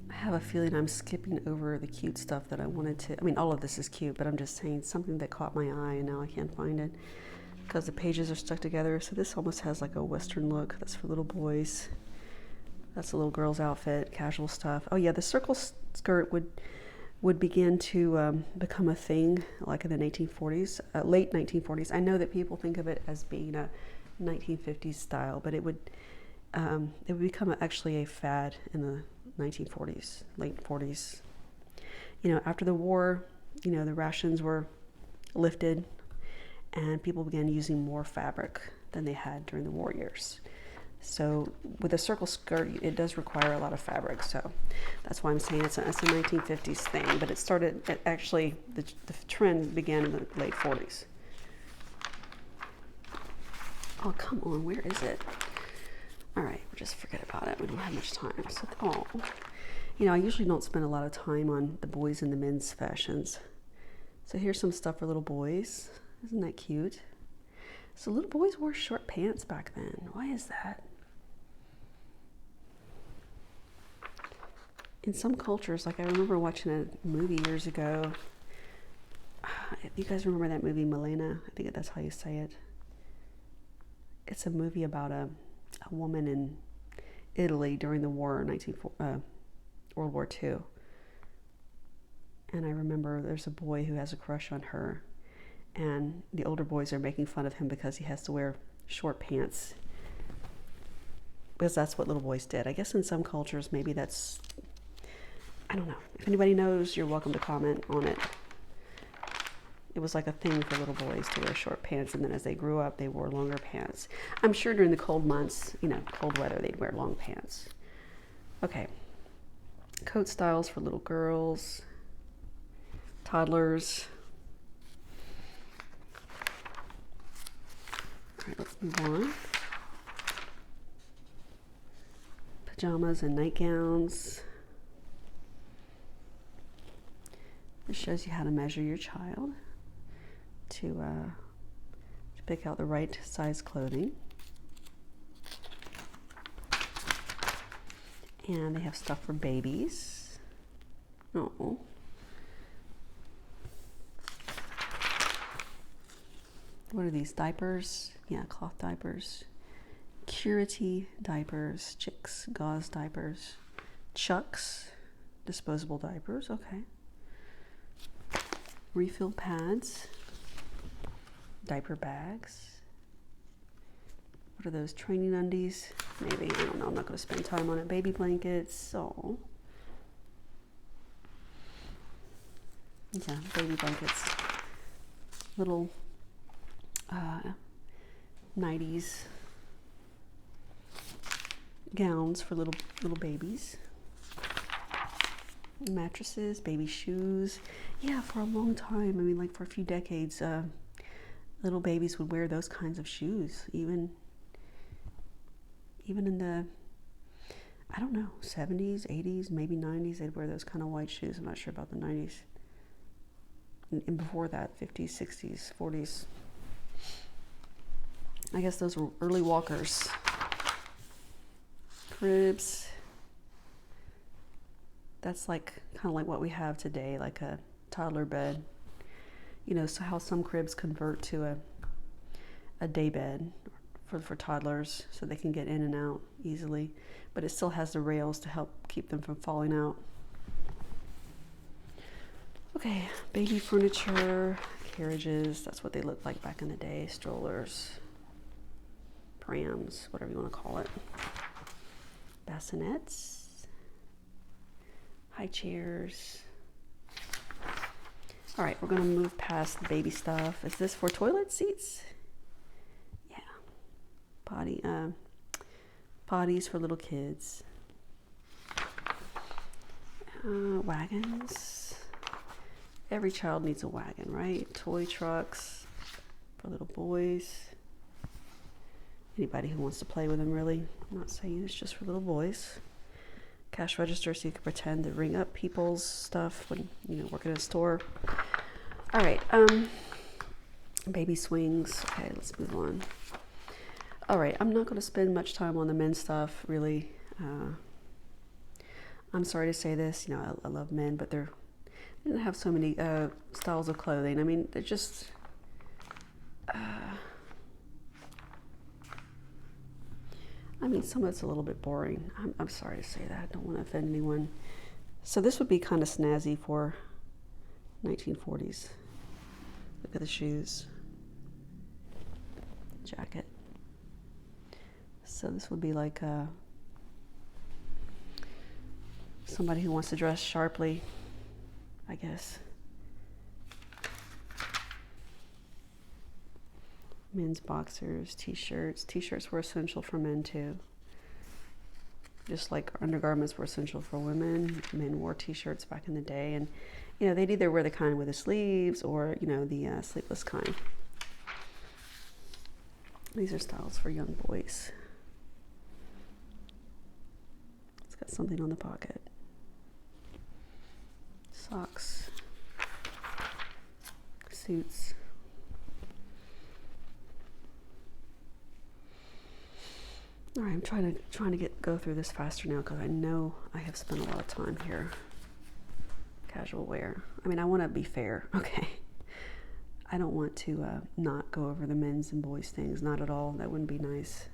Speaker 1: I have a feeling I'm skipping over the cute stuff that I wanted to. I mean, all of this is cute, but I'm just saying something that caught my eye and now I can't find it because the pages are stuck together. So this almost has like a Western look. That's for little boys. That's a little girl's outfit, casual stuff. Oh yeah, the circle skirt would begin to become a thing like in the 1940s, late 1940s. I know that people think of it as being a 1950s style, but it would become actually a fad in the 1940s, late 40s. You know, after the war, you know, the rations were lifted and people began using more fabric than they had during the war years. So with a circle skirt, it does require a lot of fabric. So that's why I'm saying it's a 1950s thing, but it started, actually, the trend began in the late 40s. Oh, come on, where is it? All right, we'll just forget about it. We don't have much time. So, oh, you know, I usually don't spend a lot of time on the boys and the men's fashions. So here's some stuff for little boys. Isn't that cute? So little boys wore short pants back then. Why is that? In some cultures, like I remember watching a movie years ago. If you guys remember that movie, Milena, I think that's how you say it. It's a movie about a woman in Italy during the war, World War II. And I remember there's a boy who has a crush on her. And the older boys are making fun of him because he has to wear short pants. Because that's what little boys did. I guess in some cultures, maybe that's, I don't know. If anybody knows, you're welcome to comment on it. It was like a thing for little boys to wear short pants. And then as they grew up, they wore longer pants. I'm sure during the cold months, you know, cold weather, they'd wear long pants. Okay. Coat styles for little girls, toddlers. All right, let's move on. Pajamas and nightgowns. This shows you how to measure your child to pick out the right size clothing. And they have stuff for babies. Oh. What are these, diapers? Yeah, cloth diapers. Curity diapers, chicks, gauze diapers, Chucks, disposable diapers, okay. Refill pads, diaper bags. What are those, training undies? Maybe, I don't know, I'm not going to spend time on it. Baby blankets, oh. Yeah, baby blankets. Little 90s gowns for little babies. Mattresses, baby shoes. Yeah, for a long time, I mean, like for a few decades, little babies would wear those kinds of shoes. Even in the, I don't know, 70s, 80s, maybe 90s, they'd wear those kind of white shoes. I'm not sure about the 90s. And before that, 50s, 60s, 40s. I guess those were early walkers. Cribs. That's like kind of like what we have today, like a toddler bed. You know, so how some cribs convert to a day bed for toddlers so they can get in and out easily, but it still has the rails to help keep them from falling out. Okay, baby furniture, carriages, that's what they looked like back in the day, strollers, prams, whatever you want to call it. bassinets, high chairs. All right, we're gonna move past the baby stuff. Is this for toilet seats? Yeah, potties for little kids. Wagons. Every child needs a wagon, right? Toy trucks for little boys. Anybody who wants to play with them, really. I'm not saying it's just for little boys. Cash register, so you can pretend to ring up people's stuff when, work in a store. All right, baby swings. Okay, let's move on. All right, I'm not going to spend much time on the men's stuff, really. I'm sorry to say this, I love men, but they didn't have so many styles of clothing. I mean, they're just... some of it's a little bit boring. I'm sorry to say that. I don't want to offend anyone. So this would be kind of snazzy for 1940s. Look at the shoes. Jacket. So this would be like somebody who wants to dress sharply, I guess. Men's boxers, t-shirts. T-shirts were essential for men too. Just like undergarments were essential for women. Men wore t-shirts back in the day, and they'd either wear the kind with the sleeves or the sleeveless kind. These are styles for young boys. It's got something on the pocket. Socks, suits. All right, I'm trying to go through this faster now because I know I have spent a lot of time here. Casual wear. I want to be fair, okay? I don't want to not go over the men's and boys' things, not at all. That wouldn't be nice.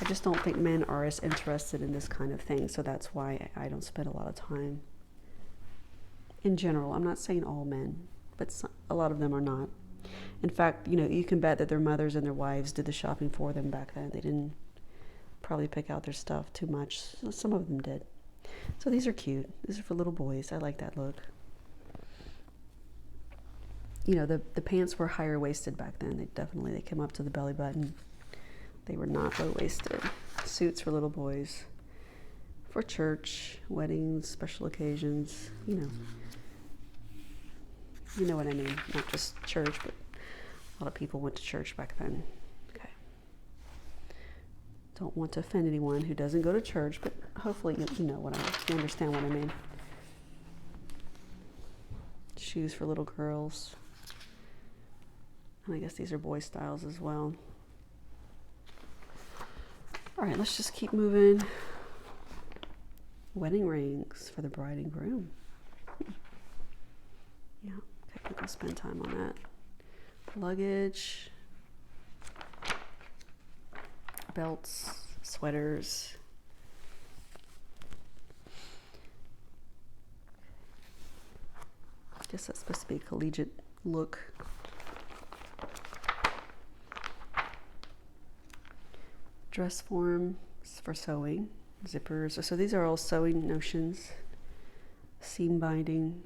Speaker 1: I just don't think men are as interested in this kind of thing, so that's why I don't spend a lot of time. In general, I'm not saying all men, but a lot of them are not. In fact, you can bet that their mothers and their wives did the shopping for them back then. They didn't probably pick out their stuff too much. Some of them did. So these are cute. These are for little boys. I like that look. The pants were higher waisted back then. They came up to the belly button. They were not low waisted. Suits for little boys. For church, weddings, special occasions, You know what I mean, not just church, but a lot of people went to church back then. Okay. Don't want to offend anyone who doesn't go to church, but hopefully you understand what I mean. Shoes for little girls. And I guess these are boy styles as well. All right, let's just keep moving. Wedding rings for the bride and groom. Yeah. Okay, we'll spend time on that. Luggage, belts, sweaters. I guess that's supposed to be a collegiate look. Dress forms for sewing, zippers. So these are all sewing notions. Seam binding.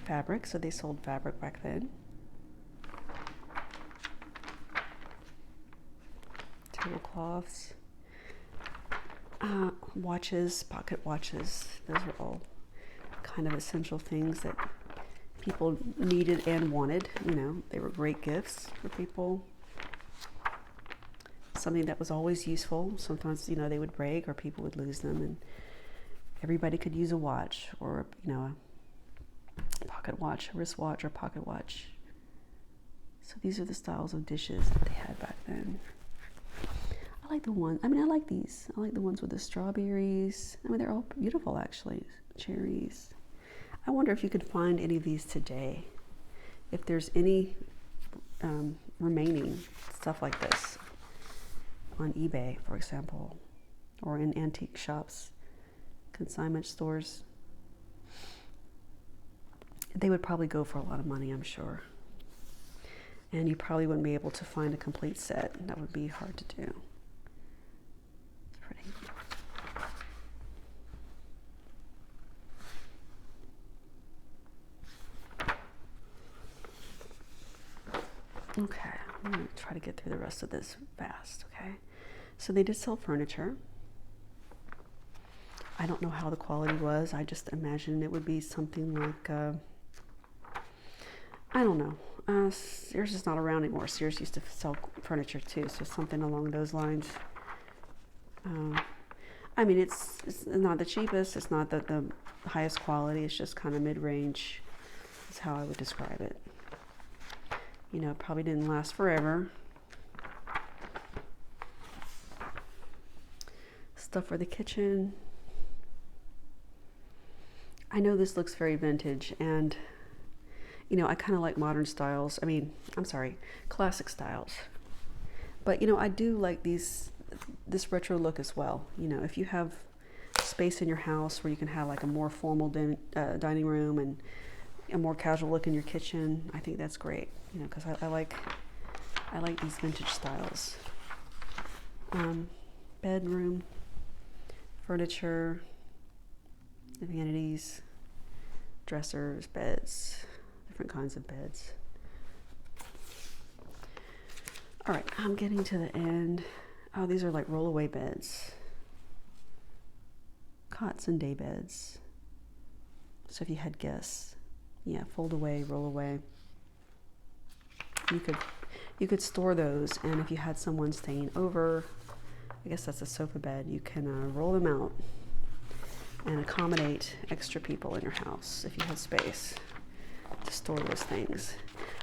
Speaker 1: Fabric, so they sold fabric back then. Tablecloths. Watches, pocket watches. Those are all kind of essential things that people needed and wanted. They were great gifts for people. Something that was always useful. Sometimes, they would break or people would lose them, and everybody could use a watch or, a pocket watch, a wristwatch, or pocket watch. So these are the styles of dishes that they had back then. I like the one. I like these. I like the ones with the strawberries. They're all beautiful, actually. Cherries. I wonder if you could find any of these today. If there's any remaining stuff like this on eBay, for example, or in antique shops, consignment stores. They would probably go for a lot of money, I'm sure. And you probably wouldn't be able to find a complete set. That would be hard to do. It's pretty. Okay, I'm going to try to get through the rest of this fast, okay? So they did sell furniture. I don't know how the quality was. I just imagine it would be something like, I don't know. Sears is not around anymore. Sears used to sell furniture too, so something along those lines. I mean, it's not the cheapest. It's not the highest quality. It's just kind of mid-range. That's how I would describe it. You know, it probably didn't last forever. Stuff for the kitchen. I know this looks very vintage, and you know, I kind of like modern styles. I mean, I'm sorry, classic styles. But you know, I do like this retro look as well. You know, if you have space in your house where you can have like a more formal dining room and a more casual look in your kitchen, I think that's great. You know, because I like these vintage styles. Bedroom, furniture, the vanities, dressers, beds, different kinds of beds. All right, I'm getting to the end. Oh, these are like roll-away beds. Cots and day beds. So if you had guests, yeah, fold away, roll away. You could store those, and if you had someone staying over, I guess that's a sofa bed, you can roll them out and accommodate extra people in your house if you had space to store those things.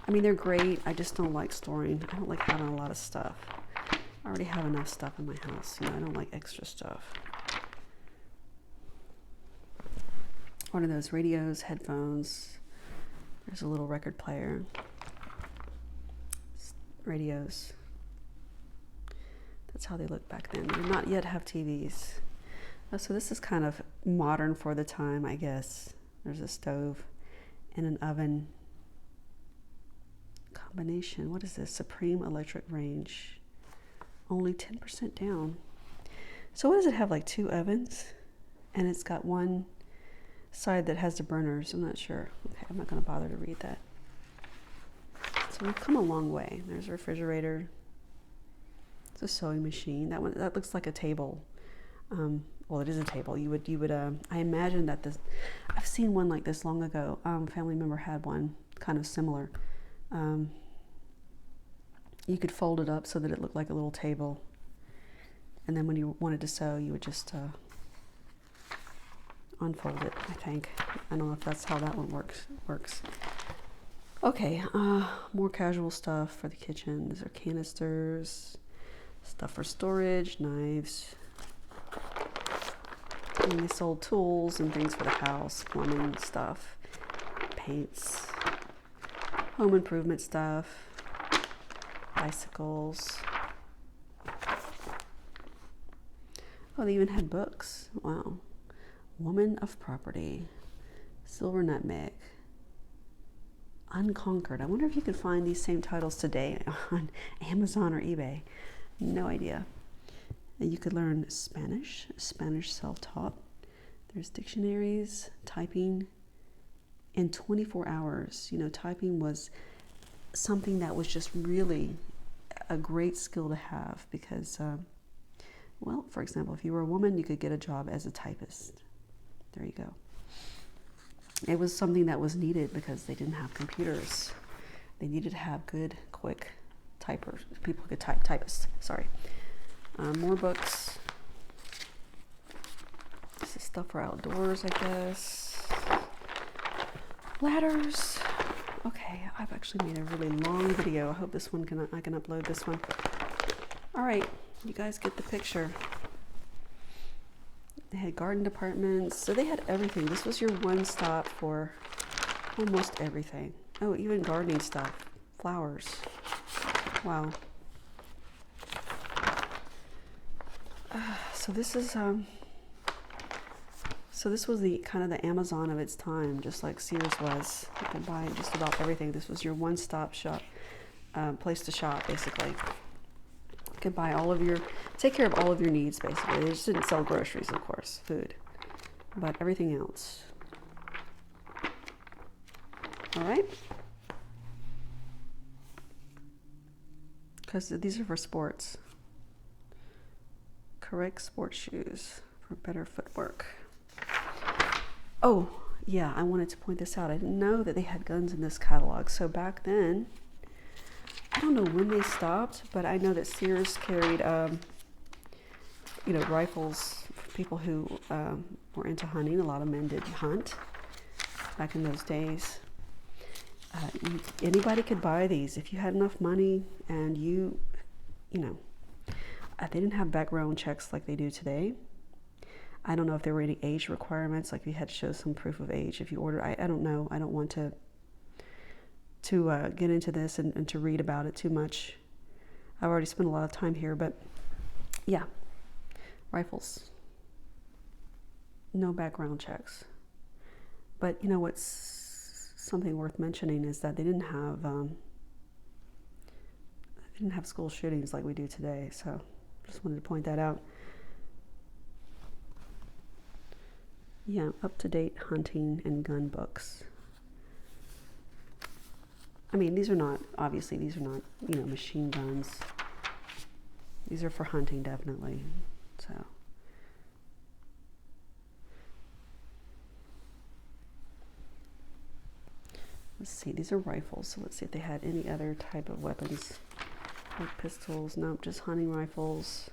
Speaker 1: I mean, they're great. I just don't like storing. I don't like having a lot of stuff. I already have enough stuff in my house. You know, I don't like extra stuff. One of those radios, headphones. There's a little record player. Radios. That's how they look back then. They did not yet have TVs. So this is kind of modern for the time, I guess. There's a stove and an oven. Combination. What is this? Supreme electric range. Only 10% down. So what does it have? Like 2 ovens? And it's got one side that has the burners. I'm not sure. Okay, I'm not going to bother to read that. So we've come a long way. There's a refrigerator. It's a sewing machine. That looks like a table. Well, it is a table. You would. I imagine that this. I've seen one like this long ago. A family member had one kind of similar. You could fold it up so that it looked like a little table, and then when you wanted to sew, you would just unfold it. I think. I don't know if that's how that one works. Okay, more casual stuff for the kitchen. These are canisters, stuff for storage, knives. And they sold tools and things for the house, plumbing stuff, paints, home improvement stuff, bicycles. Oh, they even had books. Wow. Woman of Property, Silver Nutmeg, Unconquered. I wonder if you could find these same titles today on Amazon or eBay. No idea. And you could learn Spanish self-taught. There's dictionaries, typing in 24 hours. You know, typing was something that was just really a great skill to have because, well, for example, if you were a woman, you could get a job as a typist. There you go. It was something that was needed because they didn't have computers. They needed to have good, quick typers. People who could typists. Sorry. More books. This is stuff for outdoors, I guess. Ladders. Okay, I've actually made a really long video. I hope this one I can upload this one. All right, you guys get the picture. They had garden departments, so they had everything. This was your one stop for almost everything. Oh, even gardening stuff, flowers. Wow. So this is so this was the kind of the Amazon of its time, just like Sears was. You could buy just about everything. This was your one-stop shop. place to shop, basically. You could buy take care of all of your needs, basically. They just didn't sell groceries, of course, food, but everything else. All right? Because these are for sports. Correct sports shoes for better footwork. Oh, yeah, I wanted to point this out. I didn't know that they had guns in this catalog. So back then, I don't know when they stopped, but I know that Sears carried, rifles for people who were into hunting. A lot of men did hunt back in those days. Anybody could buy these if you had enough money, and they didn't have background checks like they do today. I don't know if there were any age requirements, like you had to show some proof of age if you ordered. I don't know. I don't want to get into this and to read about it too much. I've already spent a lot of time here, but yeah, rifles, no background checks. But you know what's something worth mentioning is that they didn't have school shootings like we do today. So just wanted to point that out. Yeah, up-to-date hunting and gun books. I mean, these are not machine guns. These are for hunting, definitely. So let's see, these are rifles. So let's see if they had any other type of weapons, like pistols. Nope, just hunting rifles.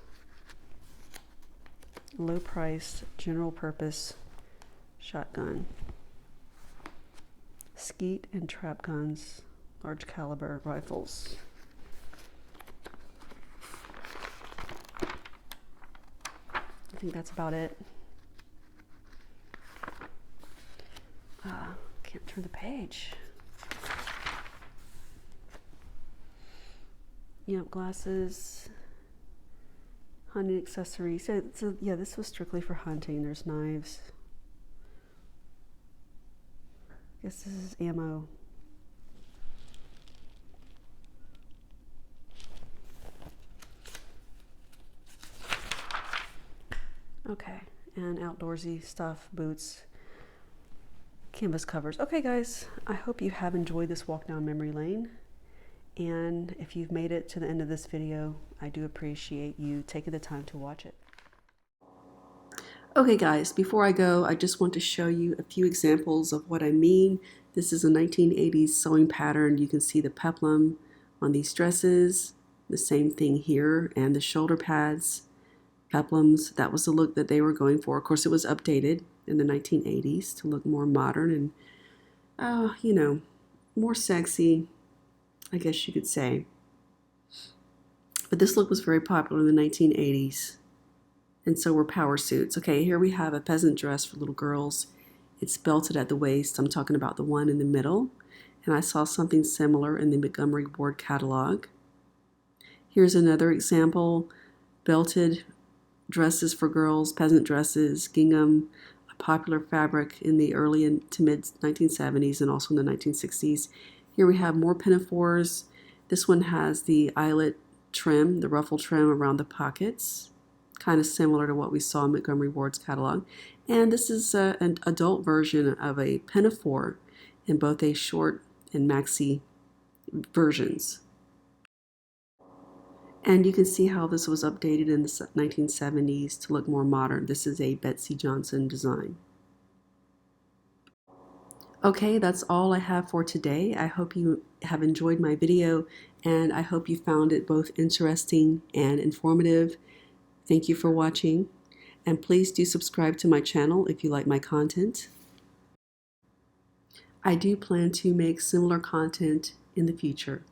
Speaker 1: Low price, general purpose shotgun. Skeet and trap guns, large caliber rifles. I think that's about it. Can't turn the page. Yep, glasses, hunting accessories. So yeah, this was strictly for hunting. There's knives. I guess this is ammo. Okay, and outdoorsy stuff, boots, canvas covers. Okay guys, I hope you have enjoyed this walk down memory lane. And if you've made it to the end of this video, I do appreciate you taking the time to watch it. Okay guys, before I go, I just want to show you a few examples of what I mean. This is a 1980s sewing pattern. You can see the peplum on these dresses, the same thing here, and the shoulder pads, peplums. That was the look that they were going for. Of course, it was updated in the 1980s to look more modern and, more sexy, I guess you could say. But this look was very popular in the 1980s. And so were power suits. Okay, here we have a peasant dress for little girls. It's belted at the waist. I'm talking about the one in the middle. And I saw something similar in the Montgomery Ward catalog. Here's another example. Belted dresses for girls, peasant dresses, gingham, a popular fabric in the early to mid 1970s and also in the 1960s. Here we have more pinafores. This one has the eyelet trim, the ruffle trim around the pockets, kind of similar to what we saw in Montgomery Ward's catalog. And this is an adult version of a pinafore in both a short and maxi versions. And you can see how this was updated in the 1970s to look more modern. This is a Betsy Johnson design. Okay, that's all I have for today. I hope you have enjoyed my video, and I hope you found it both interesting and informative. Thank you for watching, and please do subscribe to my channel if you like my content. I do plan to make similar content in the future.